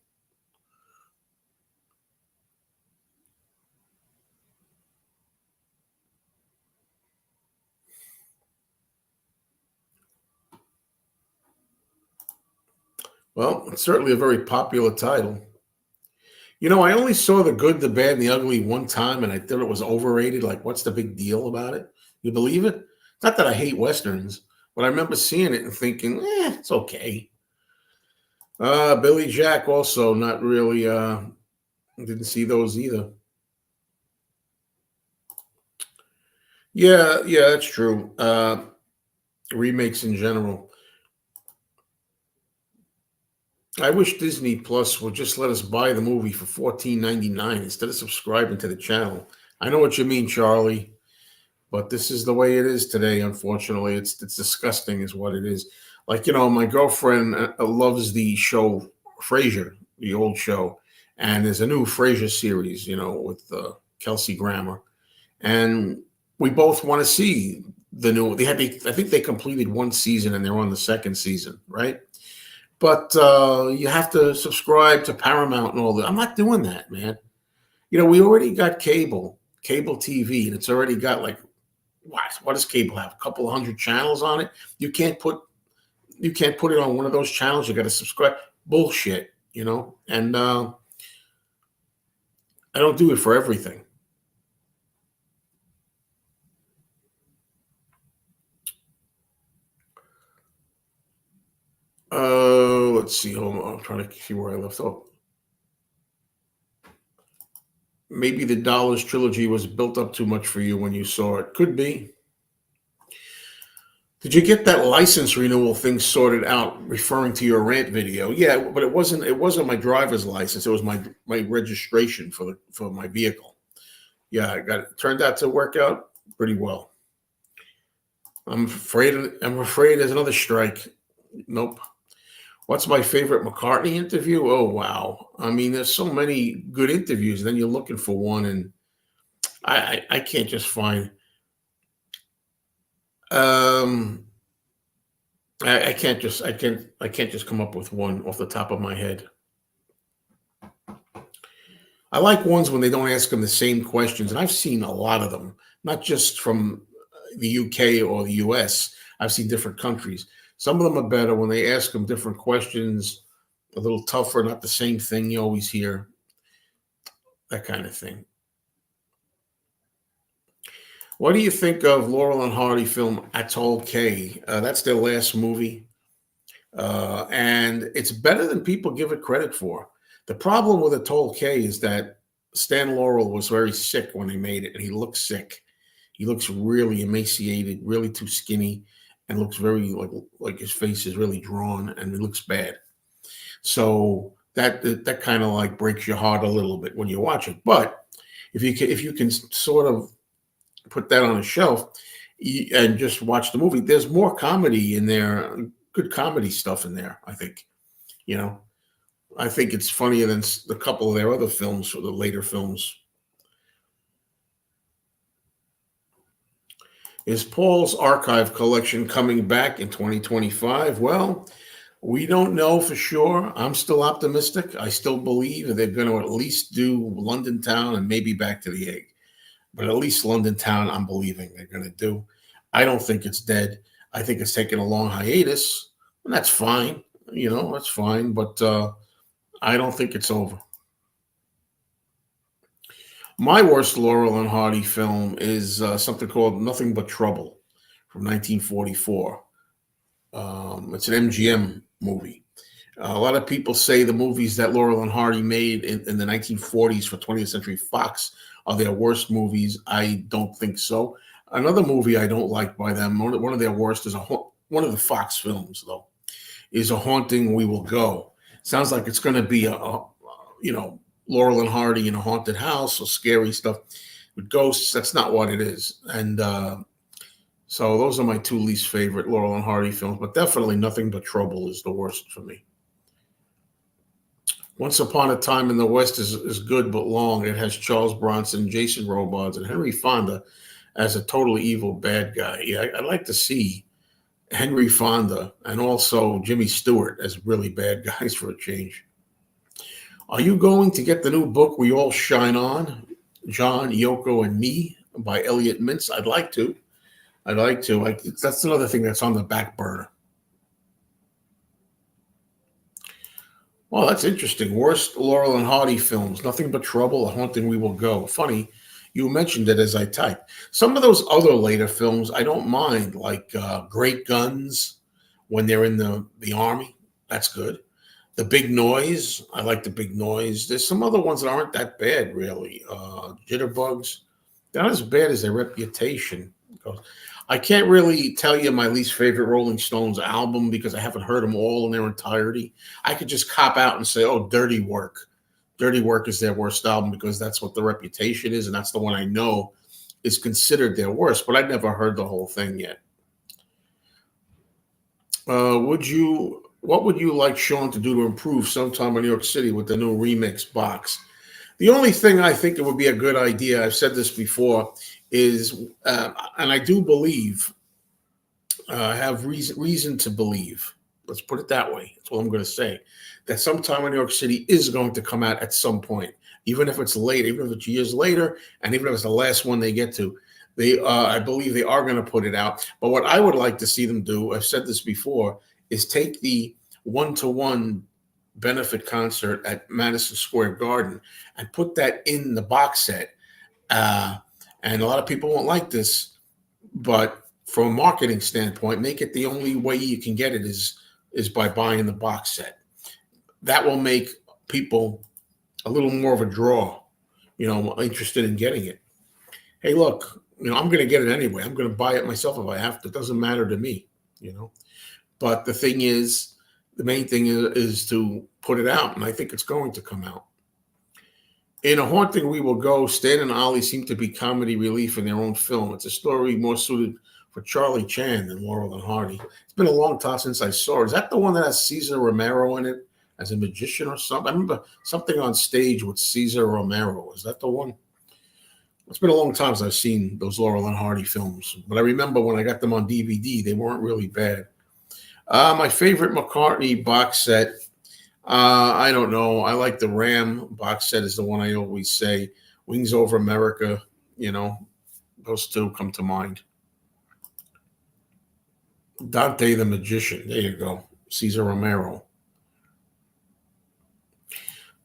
Well, it's certainly a very popular title. I only saw The Good, the Bad, and the Ugly one time, and I thought it was overrated. Like, what's the big deal about it? You believe it? Not that I hate westerns, but I remember seeing it and thinking, it's okay. Billy Jack also not really. Didn't see those either. Yeah, that's true. Remakes in general. I wish Disney Plus would just let us buy the movie for 14.99 instead of subscribing to the channel. I know what you mean, Charlie, but this is the way it is today. Unfortunately, it's disgusting, is what it is. Like, my girlfriend loves the show Frasier, the old show, and there's a new Frasier series, with Kelsey Grammer, and we both want to see the new. I think they completed one season and they're on the second season, right? But you have to subscribe to Paramount and all that. I'm not doing that, man. We already got cable TV, and it's already got like what does cable have? A couple of hundred channels on it. You can't put you can't put it on one of those channels. You got to subscribe. Bullshit. And I don't do it for everything. Let's see. Hold on. I'm trying to see where I left off. Maybe the Dollars trilogy was built up too much for you when you saw it. Could be. Did you get that license renewal thing sorted out? Referring to your rant video, yeah, but it wasn't. It wasn't my driver's license. It was my registration for my vehicle. Yeah, I got it. Turned out to work out pretty well. I'm afraid there's another strike. Nope. What's my favorite McCartney interview? Oh wow! I mean, there's so many good interviews. Then you're looking for one, and I can't just find. Um, I can't just come up with one off the top of my head. I like ones when they don't ask them the same questions, and I've seen a lot of them, not just from the UK or the US. I've seen different countries. Some of them are better when they ask them different questions, a little tougher, not the same thing you always hear, that kind of thing. What do you think of Laurel and Hardy film Atoll K? That's their last movie. And it's better than people give it credit for. The problem with Atoll K is that Stan Laurel was very sick when they made it, and he looks sick. He looks really emaciated, really too skinny, and looks very like his face is really drawn, and it looks bad. So that kind of like breaks your heart a little bit when you watch it. But if you can sort of put that on a shelf and just watch the movie, there's more comedy in there, good comedy stuff in there. I think you know. I think it's funnier than a couple of their other films or the later films. Is Paul's archive collection coming back in 2025? Well, we don't know for sure. I'm still optimistic. I still believe that they're going to at least do London Town and maybe Back to the Egg. But at least London Town, I'm believing they're going to do. I don't think it's dead. I think it's taken a long hiatus, and that's fine. That's fine. But I don't think it's over. My worst Laurel and Hardy film is something called Nothing But Trouble from 1944. It's an MGM movie. A lot of people say the movies that Laurel and Hardy made in the 1940s for 20th Century Fox are their worst movies. I don't think so. Another movie I don't like by them, one of their worst, is one of the Fox films, though, is A Haunting We Will Go. Sounds like it's going to be Laurel and Hardy in a haunted house or scary stuff with ghosts. That's not what it is. And so those are my two least favorite Laurel and Hardy films, but definitely Nothing But Trouble is the worst for me. Once Upon a Time in the West is good but long. It has Charles Bronson, Jason Robards, and Henry Fonda as a totally evil bad guy. Yeah, I'd like to see Henry Fonda and also Jimmy Stewart as really bad guys for a change. Are you going to get the new book We All Shine On, John, Yoko, and Me by Elliot Mintz? I'd like to. That's another thing that's on the back burner. Well, that's interesting. Worst Laurel and Hardy films: Nothing But Trouble, A Haunting We Will Go. Funny, you mentioned it as I typed. Some of those other later films I don't mind, like Great Guns when they're in the army. That's good. The Big Noise. I like The Big Noise. There's some other ones that aren't that bad, really. Jitterbugs. They're not as bad as their reputation goes. I can't really tell you my least favorite Rolling Stones album because I haven't heard them all in their entirety. I could just cop out and say, "Oh, Dirty Work." Dirty Work is their worst album because that's what the reputation is, and that's the one I know is considered their worst. But I've never heard the whole thing yet. Would you? What would you like Sean to do to improve sometime in New York City with the new remix box? The only thing I think it would be a good idea, I've said this before, is, and I do believe, have reason to believe. Let's put it that way. That's what I'm going to say. That sometime in New York City is going to come out at some point, even if it's late, even if it's years later, and even if it's the last one they get to. I believe they are going to put it out. But what I would like to see them do, I've said this before, is take the one-to-one benefit concert at Madison Square Garden and put that in the box set. Uh, and a lot of people won't like this, but from a marketing standpoint, make it the only way you can get it is by buying the box set. That will make people a little more of a draw, interested in getting it. Hey, look, I'm going to get it anyway. I'm going to buy it myself if I have to. It doesn't matter to me, you know. But the thing is, the main thing is to put it out, and I think it's going to come out. In A Haunting We Will Go, Stan and Ollie seem to be comedy relief in their own film. It's a story more suited for Charlie Chan than Laurel and Hardy. It's been a long time since I saw it. Is that the one that has Cesar Romero in it as a magician or something? I remember something on stage with Cesar Romero. Is that the one? It's been a long time since I've seen those Laurel and Hardy films, but I remember when I got them on DVD, they weren't really bad. My favorite McCartney box set, I don't know. I like the Ram box set is the one I always say. Wings Over America, those two come to mind. Dante the Magician, there you go. Cesar Romero.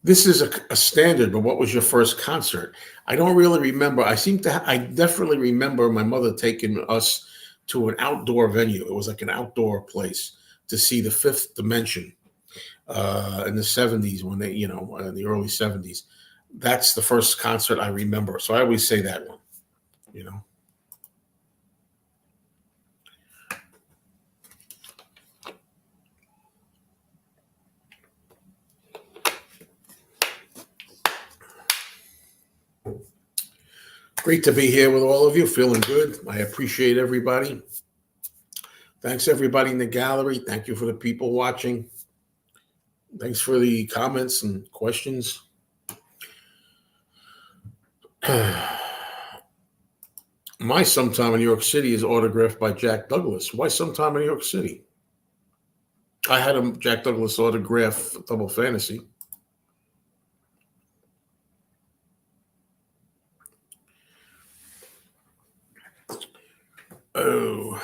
This is a standard, but what was your first concert? I don't really remember. I definitely remember my mother taking us to an outdoor venue. It was like an outdoor place to see the Fifth Dimension in the 70s when they, in the early 70s. That's the first concert I remember. So I always say that one. Great to be here with all of you. Feeling good. I appreciate everybody. Thanks, everybody in the gallery. Thank you for the people watching. Thanks for the comments and questions. My Sometime in New York City is autographed by Jack Douglas. Why Sometime in New York City? I had a Jack Douglas autograph Double Fantasy. Oh.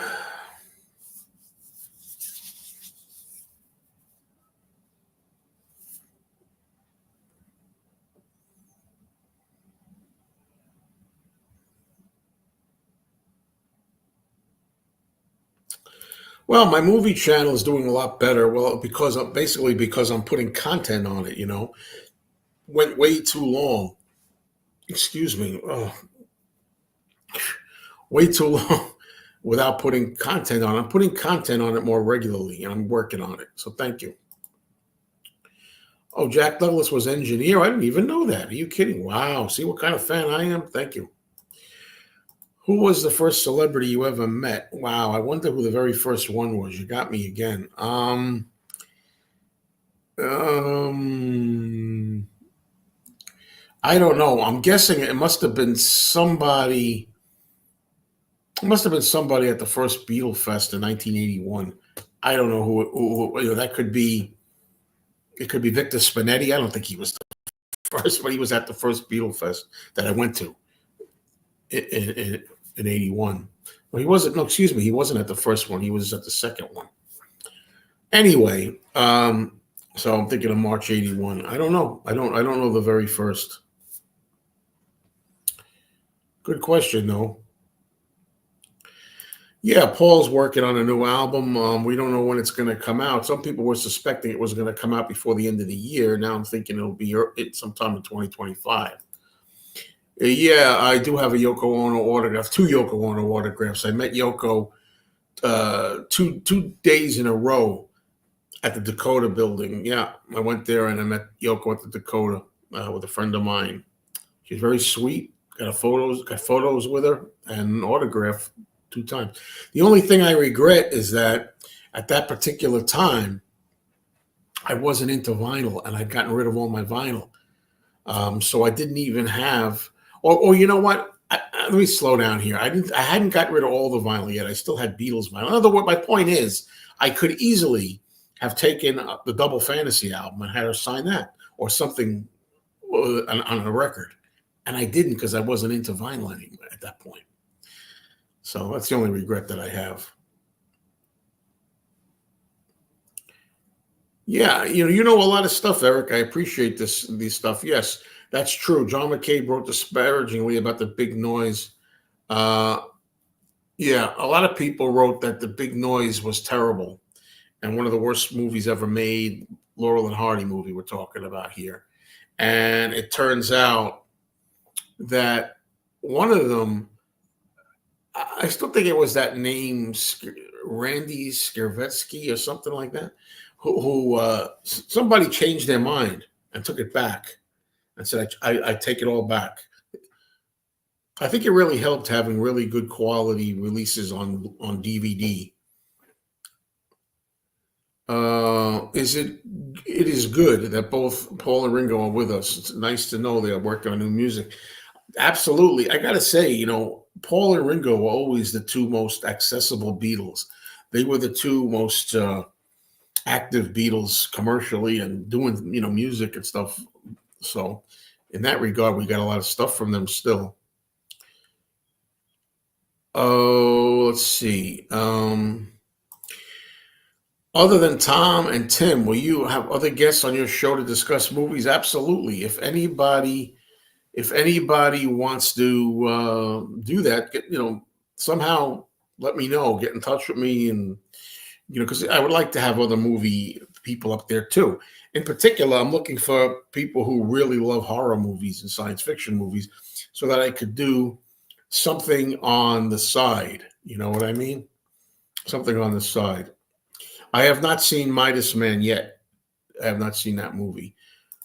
Well, my movie channel is doing a lot better. Well, because I'm putting content on it. Went way too long. Excuse me. Oh, way too long without putting content on. I'm putting content on it more regularly, and I'm working on it. So thank you. Oh, Jack Douglas was engineer. I didn't even know that. Are you kidding? Wow. See what kind of fan I am? Thank you. Who was the first celebrity you ever met? Wow, I wonder who the very first one was. You got me again. I don't know. I'm guessing it must have been somebody. It must have been somebody at the first Beatle Fest in 1981. I don't know who that could be. It could be Victor Spinetti. I don't think he was the first, but he was at the first Beatle Fest that I went to in 81. Well, he wasn't. No, excuse me. He wasn't at the first one. He was at the second one. Anyway, so I'm thinking of March 81. I don't know. I don't know the very first. Good question, though. Yeah, Paul's working on a new album. We don't know when it's going to come out. Some people were suspecting it was going to come out before the end of the year. Now I'm thinking it'll be sometime in 2025. Yeah, I do have a Yoko Ono autograph, two Yoko Ono autographs. I met Yoko two days in a row at the Dakota building. Yeah, I went there and I met Yoko at the Dakota with a friend of mine. She's very sweet. Got photos with her and an autograph two times. The only thing I regret is that at that particular time I wasn't into vinyl and I'd gotten rid of all my vinyl. So I didn't even have, or you know what? Let me slow down here. I hadn't gotten rid of all the vinyl yet. I still had Beatles vinyl. In other words, my point is, I could easily have taken the Double Fantasy album and had her sign that or something on a record, and I didn't because I wasn't into vinyl anymore at that point. So that's the only regret that I have. Yeah, you know a lot of stuff, Eric. I appreciate these stuff. Yes, that's true. John McCabe wrote disparagingly about the Big Noise. Uh, yeah, a lot of people wrote that the Big Noise was terrible and one of the worst movies ever made. Laurel and Hardy movie we're talking about here, and it turns out that one of them, I still think it was that name, Randy Skirvetsky or something like that, who somebody changed their mind and took it back and said, I take it all back. I think it really helped having really good quality releases on DVD. Is it? It is good that both Paul and Ringo are with us. It's nice to know they are working on new music. Absolutely, I got to say, Paul and Ringo were always the two most accessible Beatles. They were the two most active Beatles commercially and doing music and stuff. So, in that regard, we got a lot of stuff from them still. Oh, let's see. Other than Tom and Tim, will you have other guests on your show to discuss movies? Absolutely. If anybody wants to do that, somehow let me know. Get in touch with me, and because I would like to have other movie people up there too. In particular, I'm looking for people who really love horror movies and science fiction movies, so that I could do something on the side. You know what I mean? Something on the side. I have not seen Midas Man yet. I have not seen that movie.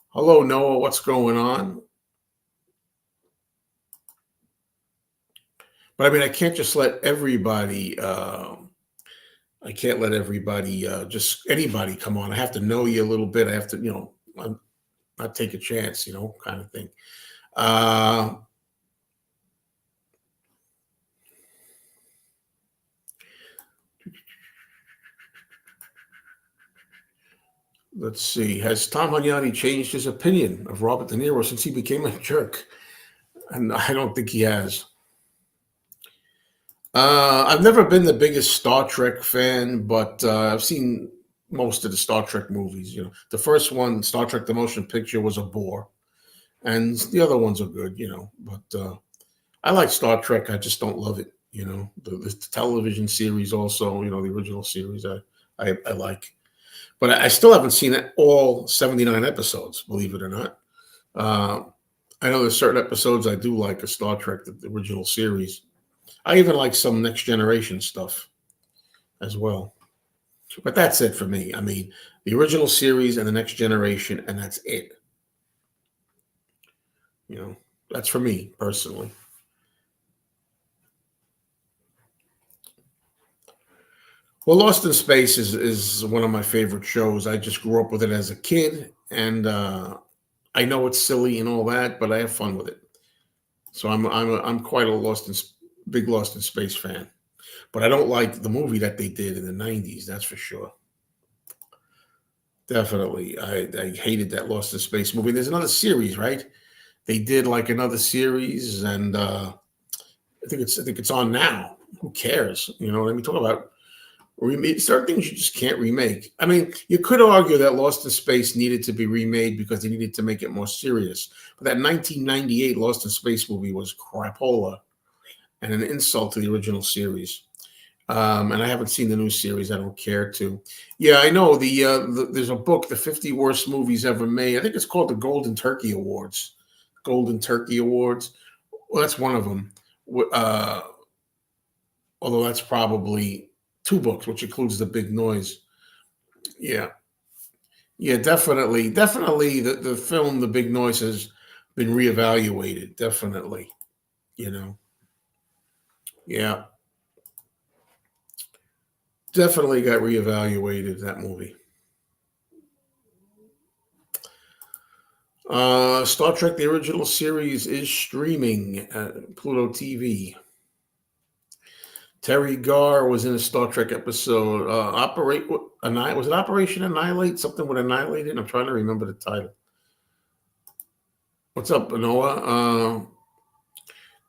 Hello, Noah. What's going on? But I mean, I can't just let everybody. I can't let everybody, just anybody, come on. I have to know you a little bit. I have to, not take a chance, kind of thing. Uh, let's see. Has Tom Hunyadi changed his opinion of Robert De Niro since he became a jerk? And I don't think he has. I've never been the biggest Star Trek fan, but I've seen most of the Star Trek movies. The first one, Star Trek: The Motion Picture, was a bore, and the other ones are good. But I like Star Trek. I just don't love it. The television series also. The original series. I like, but I still haven't seen all 79 episodes. Believe it or not. Uh, I know there's certain episodes I do like of Star Trek, the original series. I even like some Next Generation stuff as well. But that's it for me. I mean, the original series and the Next Generation, and that's it. You know, that's for me personally. Well, Lost in Space is one of my favorite shows. I just grew up with it as a kid, and I know it's silly and all that, but I have fun with it. So I'm quite a big Lost in Space fan. But I don't like the movie that they did in the '90s. That's for sure. Definitely, I hated that Lost in Space movie. There's another series, right? They did like another series, and I think it's on now. Who cares? You know what I mean? Talk about remake. Certain things you just can't remake. I mean, you could argue that Lost in Space needed to be remade because they needed to make it more serious. But that 1998 Lost in Space movie was crapola and an insult to the original series. And I haven't seen the new series. I don't care to. Yeah, I know there's a book, The 50 Worst Movies Ever Made. I think it's called the Golden Turkey Awards. Golden Turkey Awards. Well, that's one of them. Although that's probably two books, which includes the Big Noise. Yeah, yeah, definitely, definitely. The film The Big Noise has been reevaluated. Definitely, you know. Yeah, definitely got reevaluated that movie. Star Trek: The Original Series is streaming at Pluto TV. Terry Garr was in a Star Trek episode. Was it Operation Annihilate? Something with Annihilate in. I'm trying to remember the title. What's up, Noah?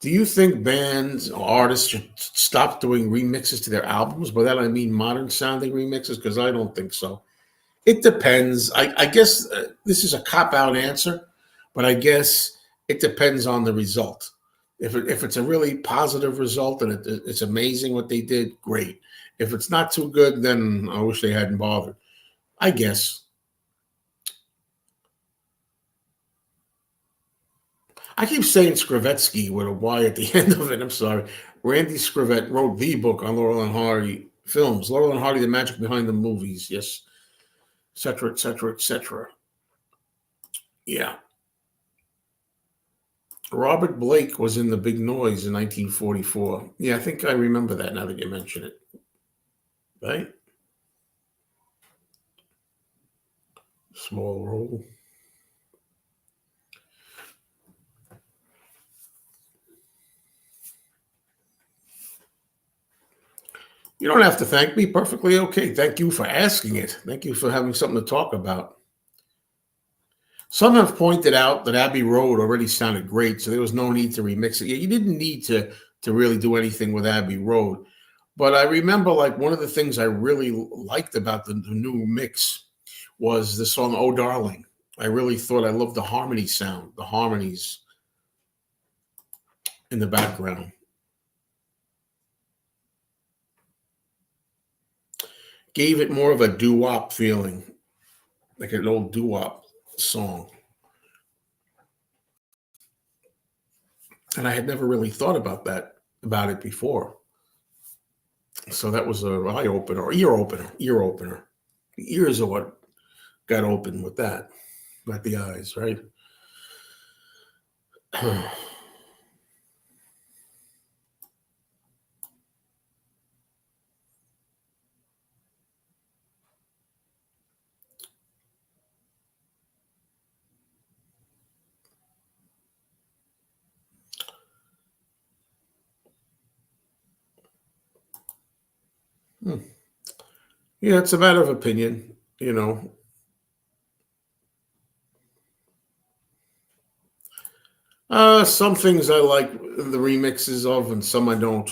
Do you think bands or artists should stop doing remixes to their albums? By that I mean modern sounding remixes, because I don't think so. It depends. I guess this is a cop out answer, but I guess it depends on the result. If it's a really positive result and it's amazing what they did, great. If it's not too good, then I wish they hadn't bothered. I guess. I keep saying Scrivetsky with a Y at the end of it. I'm sorry. Randy Scrivet wrote the book on Laurel and Hardy films. Laurel and Hardy, The Magic Behind the Movies. Yes, etc., etc., etc. Yeah. Robert Blake was in The Big Noise in 1944. Yeah, I think I remember that now that you mention it. Right? Small role. You don't have to thank me. Perfectly okay. Thank you for asking it. Thank you for having something to talk about. Some have pointed out that Abbey Road already sounded great, so there was no need to remix it. Yeah, you didn't need to really do anything with Abbey Road. But I remember like one of the things I really liked about the new mix was the song "Oh Darling." I really thought I loved the harmony sound, the harmonies in the background. Gave it more of a doo-wop feeling, like an old doo-wop song. And I had never really thought about it before. So that was a eye opener, ear opener. The ears are what got open with that, not the eyes, right? Hmm. Yeah, it's a matter of opinion, you know. Some things I like the remixes of, and some I don't.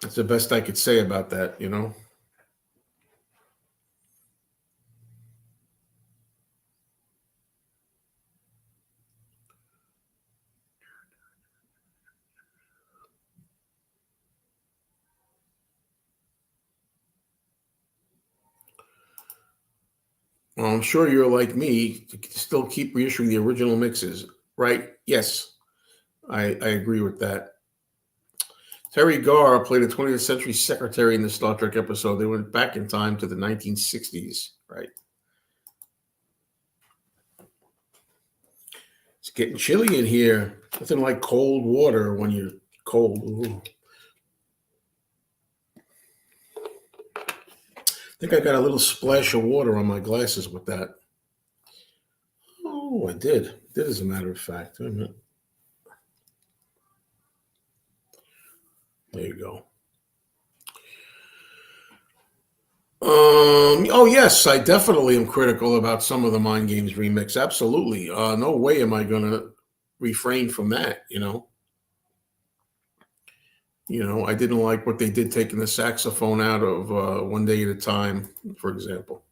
That's the best I could say about that, you know. Well, I'm sure you're like me to still keep reissuing the original mixes, right? Yes, I agree with that. Terry Garr played a 20th century secretary in the Star Trek episode. They went back in time to the 1960s, right? It's getting chilly in here. Nothing like cold water when you're cold. Ooh. I think I got a little splash of water on my glasses with that. Oh, I did. Did as a matter of fact. Wait a minute. There you go. Oh yes, I definitely am critical about some of the Mind Games remix. Absolutely. No way am I gonna refrain from that, you know. I didn't like what they did taking the saxophone out of One Day at a Time, for example.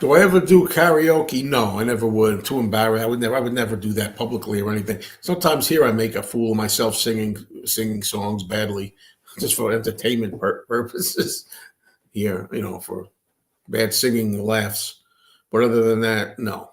Do I ever do karaoke? No, I never would. I'm too embarrassed. I would never do that publicly or anything. Sometimes here I make a fool of myself singing songs badly, just for entertainment purposes. Here, for bad singing laughs. But other than that, no.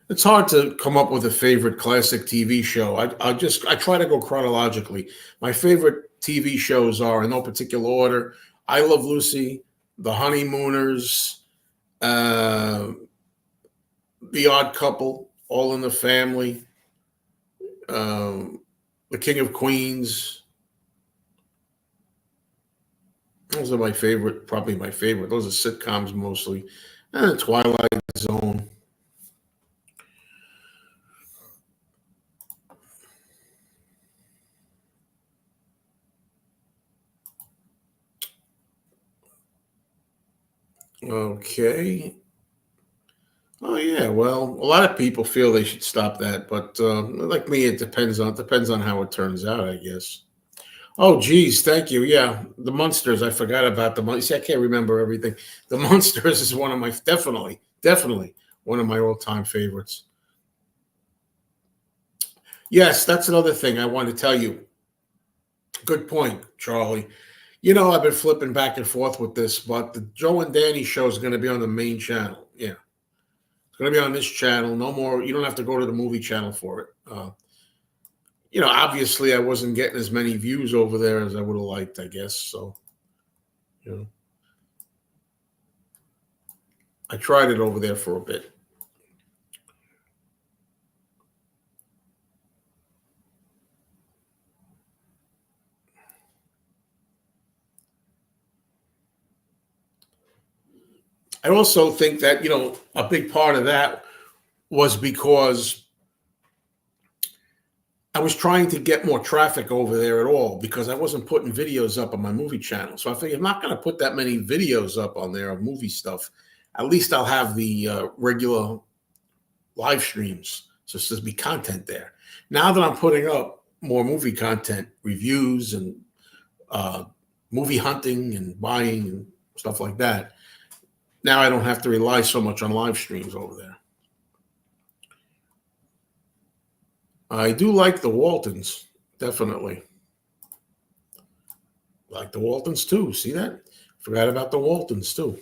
It's hard to come up with a favorite classic TV show. I try to go chronologically. My favorite TV shows are in no particular order: I Love Lucy, The Honeymooners, uh, The Odd Couple, All in the Family, um, The King of Queens. Those are my favorite, probably my favorite. Those are sitcoms mostly, and Twilight Zone. Okay. Oh yeah. Well, a lot of people feel they should stop that, but like me, it depends on how it turns out, I guess. Oh, geez, thank you. Yeah, the Munsters. I forgot about the Munsters. I can't remember everything. The Munsters is one of my definitely one of my all-time favorites. Yes, that's another thing I want to tell you. Good point, Charlie. I've been flipping back and forth with this, but the Joe and Danny show is going to be on the main channel. Yeah, it's going to be on this channel. No more. You don't have to go to the movie channel for it. Obviously, I wasn't getting as many views over there as I would have liked, I guess. So, you know, I tried it over there for a bit. I also think that, a big part of that was because I was trying to get more traffic over there at all because I wasn't putting videos up on my movie channel. So I figured I'm not going to put that many videos up on there of movie stuff. At least I'll have the regular live streams. So it's just be content there. Now that I'm putting up more movie content, reviews and uh, movie hunting and buying and stuff like that, now I don't have to rely so much on live streams over there. I do like the Waltons, definitely. Like the Waltons too. See that? Forgot about the Waltons too.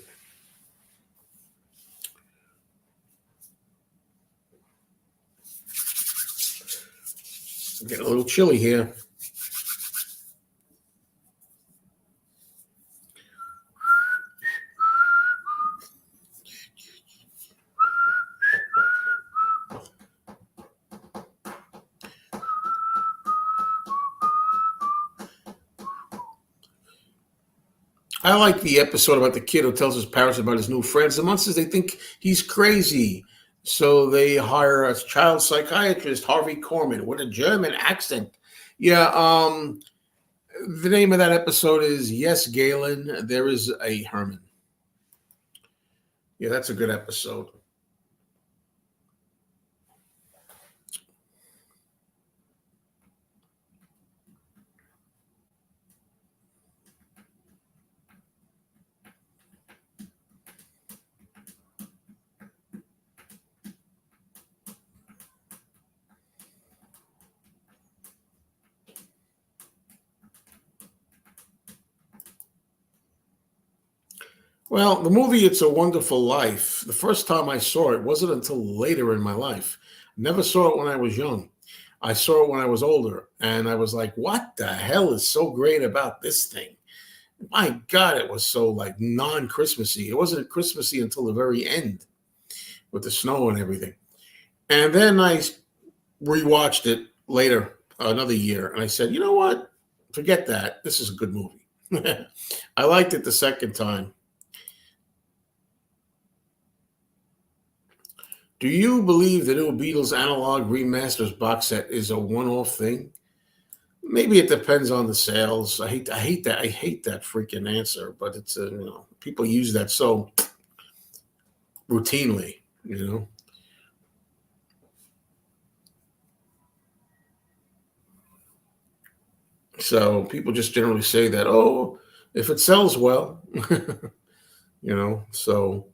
Getting a little chilly here. I like the episode about the kid who tells his parents about his new friends. The monsters, they think he's crazy. So they hire a child psychiatrist, Harvey Korman, with a German accent. Yeah, the name of that episode is Yes, Galen, There is a Herman. Yeah, that's a good episode. Well, the movie It's a Wonderful Life, the first time I saw it wasn't until later in my life. Never saw it when I was young. I saw it when I was older, and I was like, what the hell is so great about this thing? My God, it was so like non-Christmassy. It wasn't Christmassy until the very end with the snow and everything. And then I rewatched it later, another year, and I said, you know what? Forget that. This is a good movie. I liked it the second time. Do you believe the new Beatles analog remasters box set is a one-off thing? Maybe it depends on the sales. I hate that freaking answer, but it's people use that so routinely. So people just generally say that, oh, if it sells well, So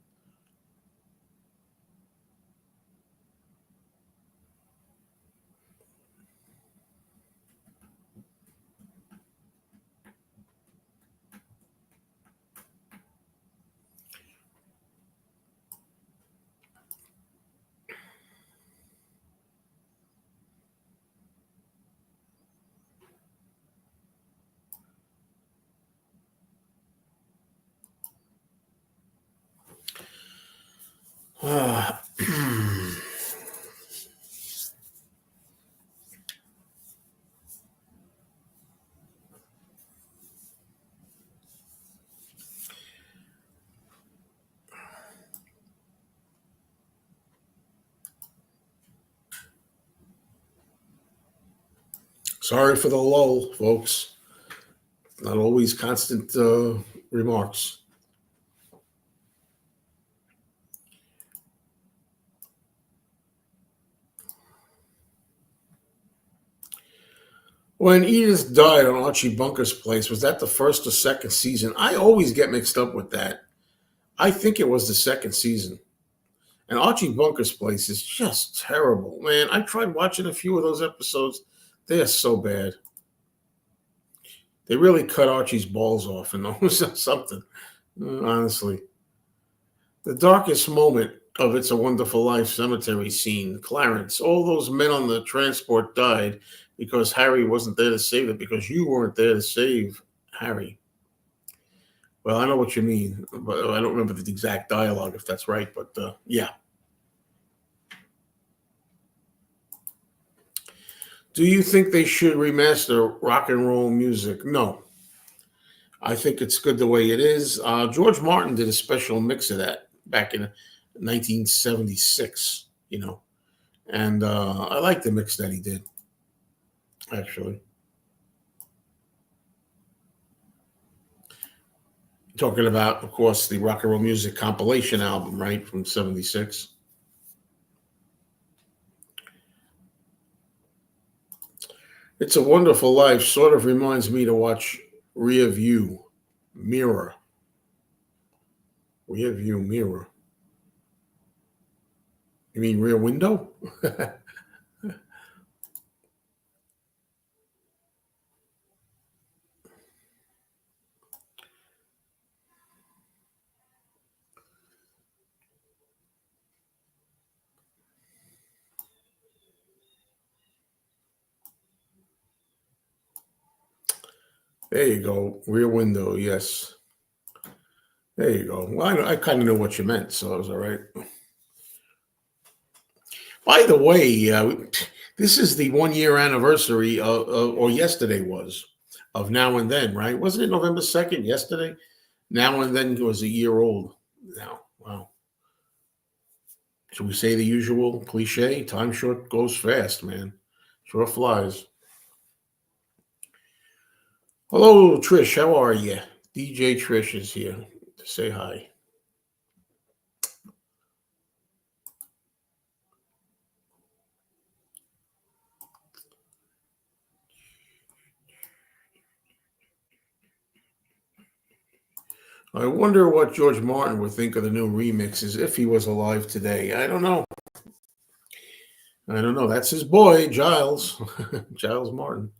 sorry for the lull, folks. Not always constant remarks. When Edith died on Archie Bunker's place, was that the first or second season? I always get mixed up with that. I think it was the second season. And Archie Bunker's place is just terrible, man. I tried watching a few of those episodes. They are so bad. They really cut Archie's balls off and those something. Honestly, the darkest moment of It's a Wonderful Life cemetery scene. Clarence, all those men on the transport died because Harry wasn't there to save them because you weren't there to save Harry. Well, I know what you mean, but I don't remember the exact dialogue if that's right. But yeah. Do you think they should remaster rock and roll music? No. I think it's good the way it is. George Martin did a special mix of that back in 1976, and I like the mix that he did, actually. Talking about, of course, the rock and roll music compilation album, right, from 76. It's a Wonderful Life sort of reminds me to watch Rear View Mirror. Rear View Mirror. You mean Rear Window? There you go. Rear Window, yes. There you go. Well, I kind of know what you meant, so it was all right. By the way, this is the 1 year anniversary or yesterday was, of Now and Then, right? Wasn't it November 2nd yesterday? Now and Then was a year old now. Wow. Should we say the usual cliche? Time short goes fast, man. Sure flies. Hello, Trish. How are you? DJ Trish is here to say hi. I wonder what George Martin would think of the new remixes if he was alive today. I don't know. I don't know. That's his boy, Giles. Giles Martin.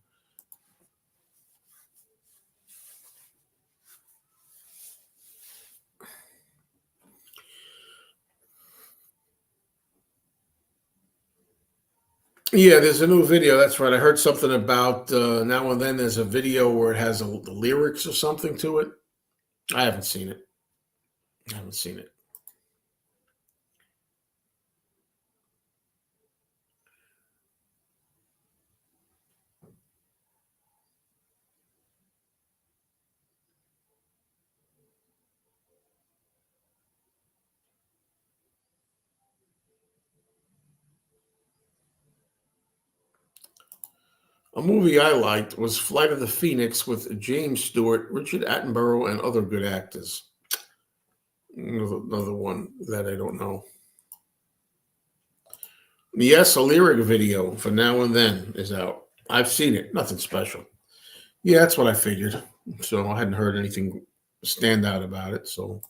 Yeah, there's a new video. That's right. I heard something about Now and Then. There's a video where it has the lyrics or something to it. I haven't seen it. I haven't seen it. A movie I liked was Flight of the Phoenix with James Stewart, Richard Attenborough, and other good actors. Another one that I don't know. Yes, a lyric video for Now and Then is out. I've seen it. Nothing special. Yeah, that's what I figured. So I hadn't heard anything stand out about it. So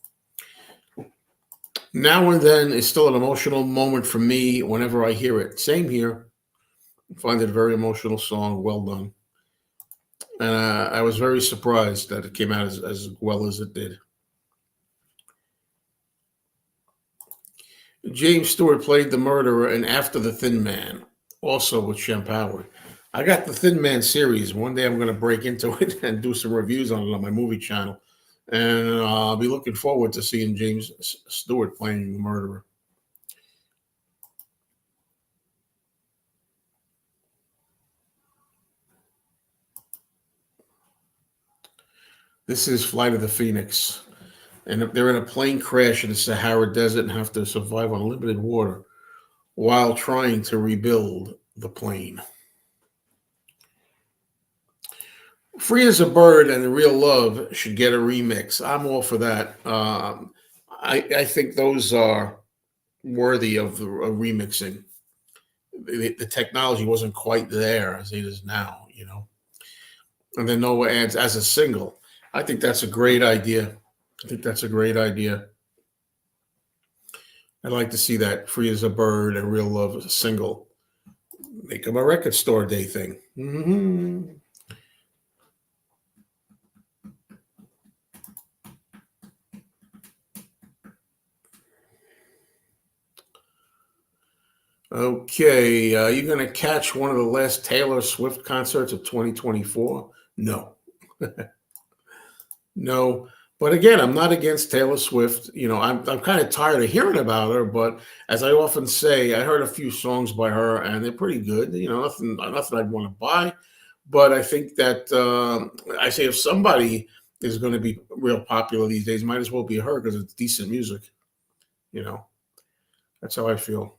Now and Then is still an emotional moment for me whenever I hear it. Same here. I find it a very emotional song. Well done. I was very surprised that it came out as well as it did. James Stewart played the murderer in After the Thin Man, also with Shem Howard. I got the Thin Man series. One day I'm going to break into it and do some reviews on it on my movie channel. And I'll be looking forward to seeing James Stewart playing the murderer. This is Flight of the Phoenix. And they're in a plane crash in the Sahara Desert and have to survive on limited water while trying to rebuild the plane. Free as a Bird and Real Love should get a remix. I'm all for that. I think those are worthy of remixing. The technology wasn't quite there as it is now, you know. And then Noah adds as a single. I think that's a great idea. I think that's a great idea. I'd like to see that Free as a Bird and Real Love single. Make them a record store day thing. Okay, you going to catch one of the last Taylor Swift concerts of 2024? No, no. But again, I'm not against Taylor Swift. You know, I'm kind of tired of hearing about her. But as I often say, I heard a few songs by her, and they're pretty good. You know, nothing I'd want to buy. But I think that I say if somebody is going to be real popular these days, might as well be her because it's decent music. You know, that's how I feel.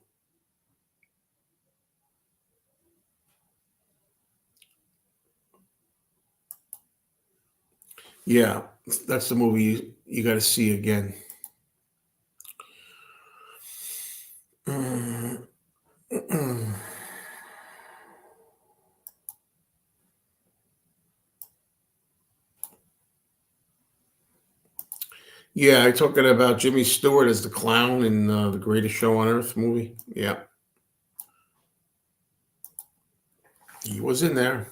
Yeah, that's the movie you got to see again. Mm, Yeah, I talking about Jimmy Stewart as the clown in the Greatest Show on Earth movie. Yeah, he was in there.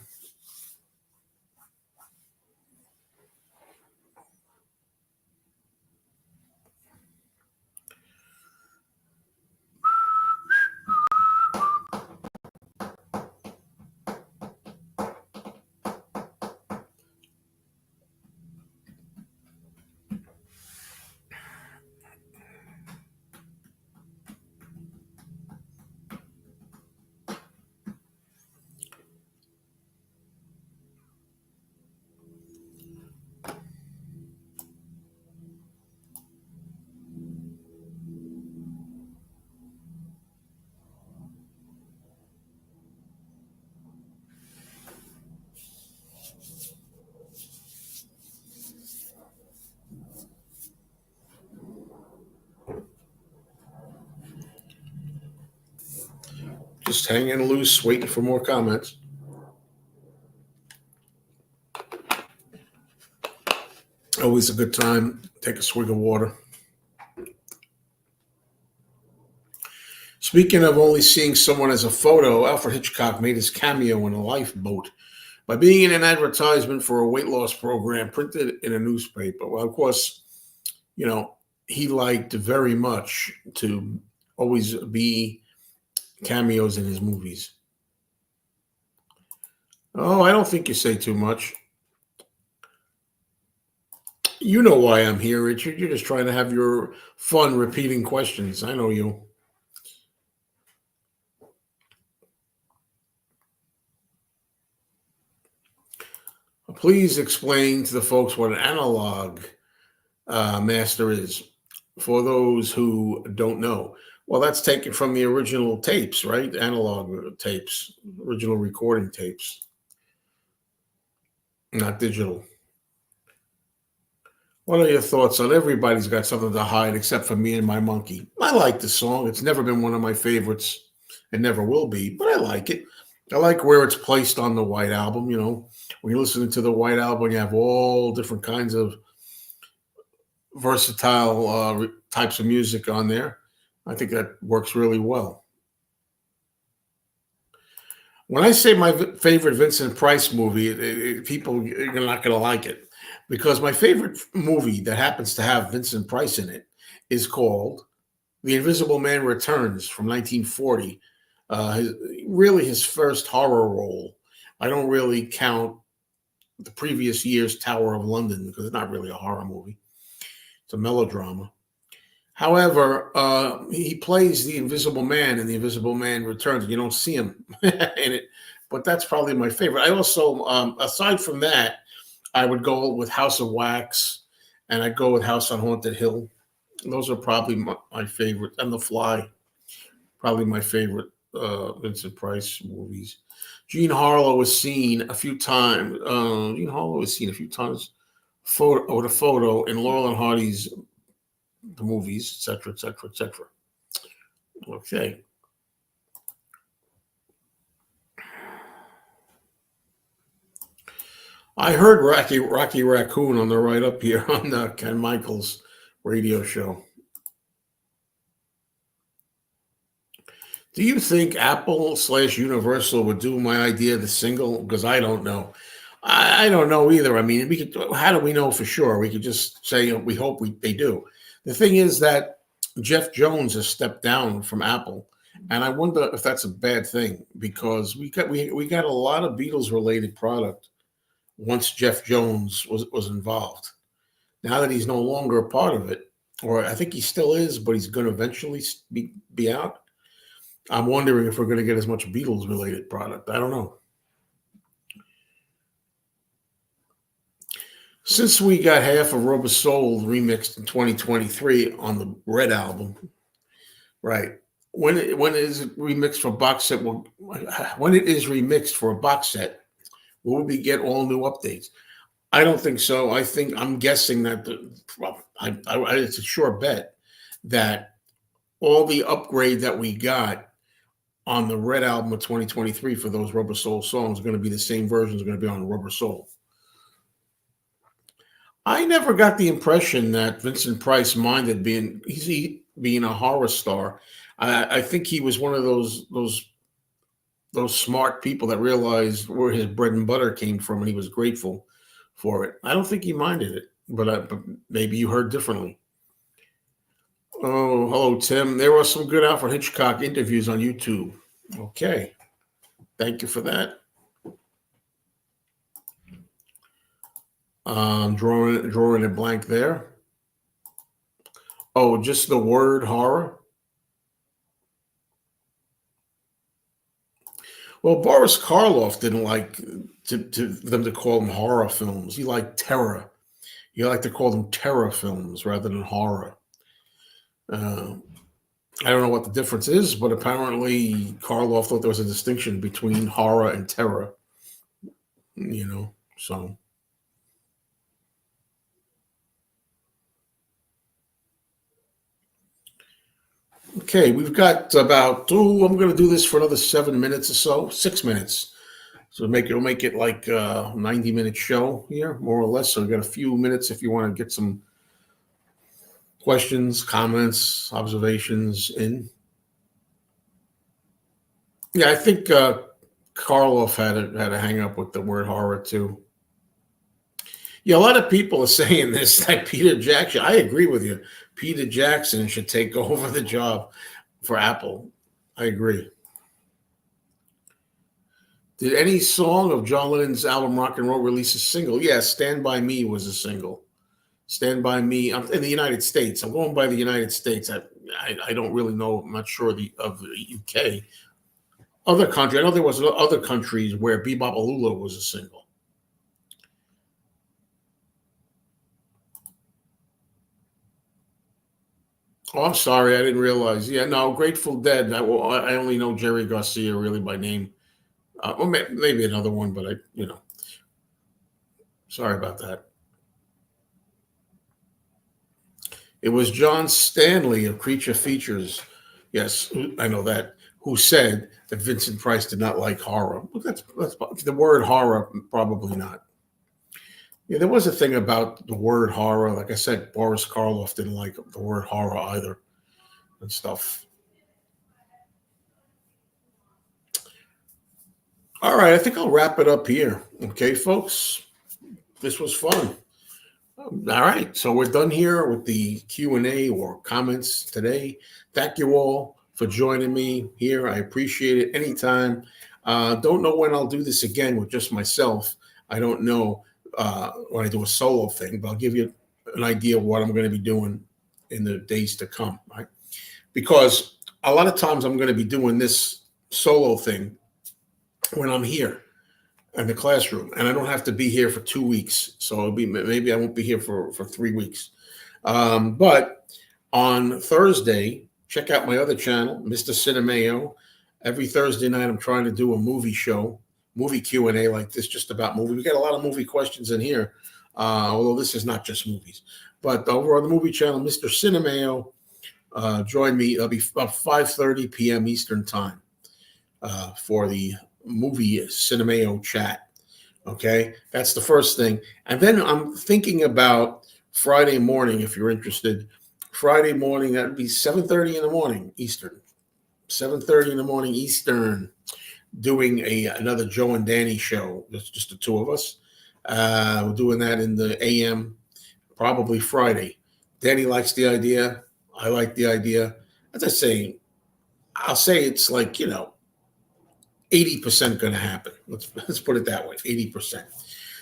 Just hanging loose, waiting for more comments. Always a good time. Take a swig of water. Speaking of only seeing someone as a photo, Alfred Hitchcock made his cameo in a lifeboat by being in an advertisement for a weight loss program printed in a newspaper. Well, of course, you know, he liked very much to always be cameos in his movies. Oh, I don't think you say too much. You know why I'm here, Richard. You're just trying to have your fun repeating questions. I know you. Please explain to the folks what an analog master is for those who don't know. Well, that's taken from the original tapes, right? Analog tapes, original recording tapes. not digital. What are your thoughts on Everybody's Got Something to Hide Except for Me and My Monkey? I like the song. It's never been one of my favorites. It never will be, but I like it. I like where it's placed on the White Album. You know, when you're listening to the White Album, you have all different kinds of versatile types of music on there. I think that works really well. When I say my favorite Vincent Price movie, people are not going to like it because my favorite movie that happens to have Vincent Price in it is called The Invisible Man Returns from 1940. His, really his first horror role. I don't really count the previous year's Tower of London because it's not really a horror movie. It's a melodrama. However, he plays the Invisible Man, and the Invisible Man returns. You don't see him in it, but that's probably my favorite. I also, aside from that, I would go with House of Wax, and I'd go with House on Haunted Hill. Those are probably my favorite, and The Fly, probably my favorite Vincent Price movies. Jean Harlow was seen a few times. Jean Harlow was seen a few times. The photo in Laurel and Hardy's the movies, etc., etc., etc. Okay. I heard Rocky Raccoon on the right up here on Ken Michaels radio show. Do you think Apple slash Universal would do my idea the single? Because I don't know. I don't know either. I mean, we could. How do we know for sure? We could just say we hope they do. The thing is that Jeff Jones has stepped down from Apple, and I wonder if that's a bad thing because we got a lot of Beatles related product once Jeff Jones was involved. Now that he's no longer a part of it, or I think he still is, but he's going to eventually be out. I'm wondering if we're going to get as much Beatles related product. I don't know. Since we got half of Rubber Soul remixed in 2023 on the Red album, right? When it is remixed for box set, when it is remixed for a box set, will we get all new updates? I don't think so. I'm guessing that it's a sure bet that all the upgrade that we got on the Red album of 2023 for those Rubber Soul songs are going to be the same versions going to be on Rubber Soul. I never got the impression that Vincent Price minded being a horror star. I think he was one of those smart people that realized where his bread and butter came from, and he was grateful for it. I don't think he minded it, but maybe you heard differently. Oh, hello, Tim. There were some good Alfred Hitchcock interviews on YouTube. Okay, thank you for that. Drawing a blank there. Oh, just the word horror. Well, Boris Karloff didn't like them to call them horror films. He liked terror. He liked to call them terror films rather than horror. Uh, I don't know what the difference is, but apparently Karloff thought there was a distinction between horror and terror. So okay, we've got about I'm going to do this for another 7 minutes or so, 6 minutes. So we'll make it like a 90-minute show here, more or less. So we've got a few minutes if you want to get some questions, comments, observations in. Yeah, I think Karloff had a hang up with the word horror too. Yeah, a lot of people are saying this, like Peter Jackson. I agree with you. Peter Jackson should take over the job for Apple. I agree. Did any song of John Lennon's album Rock and Roll release a single? Yeah, Stand By Me was a single. Stand By Me in the United States. I'm going by the United States. I don't really know. I'm not sure of the UK. Other country. I know there was other countries where Bebop Alula was a single. Oh, I'm sorry. I didn't realize. Yeah, no, Grateful Dead. I only know Jerry Garcia really by name. Or maybe another one, but Sorry about that. It was John Stanley of Creature Features. Yes, I know that. Who said that Vincent Price did not like horror? Well, that's the word horror. Probably not. Yeah, there was a thing about the word horror. Like I said, Boris Karloff didn't like the word horror either and stuff. All right, I think I'll wrap it up here. Okay, folks, this was fun. All right, so we're done here with the Q&A or comments today. Thank you all for joining me here. I appreciate it anytime. Don't know when I'll do this again with just myself. I don't know when I do a solo thing, but I'll give you an idea of what I'm going to be doing in the days to come, right? Because a lot of times I'm going to be doing this solo thing when I'm here in the classroom, and I don't have to be here for 2 weeks. So it'll be maybe I won't be here for 3 weeks. But on Thursday, check out my other channel, Mr. Cinemayo. Every Thursday night, I'm trying to do a movie show, movie Q&A like this, just about movie. We got a lot of movie questions in here, although this is not just movies. But over on the movie channel, Mr. Cinemayo, join me. It'll be about 5:30 p.m. Eastern time for the movie Cinemayo chat. Okay, that's the first thing. And then I'm thinking about Friday morning, if you're interested. Friday morning, that would be 7:30 in the morning Eastern. 7:30 in the morning Eastern, doing another Joe and Danny show. That's just the two of us. We're doing that in the AM, probably Friday. Danny likes the idea. I like the idea. As I say, I'll say it's like, 80% going to happen. Let's put it that way, 80%.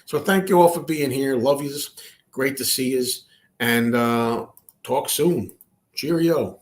So thank you all for being here. Love yous. Great to see yous. And talk soon. Cheerio.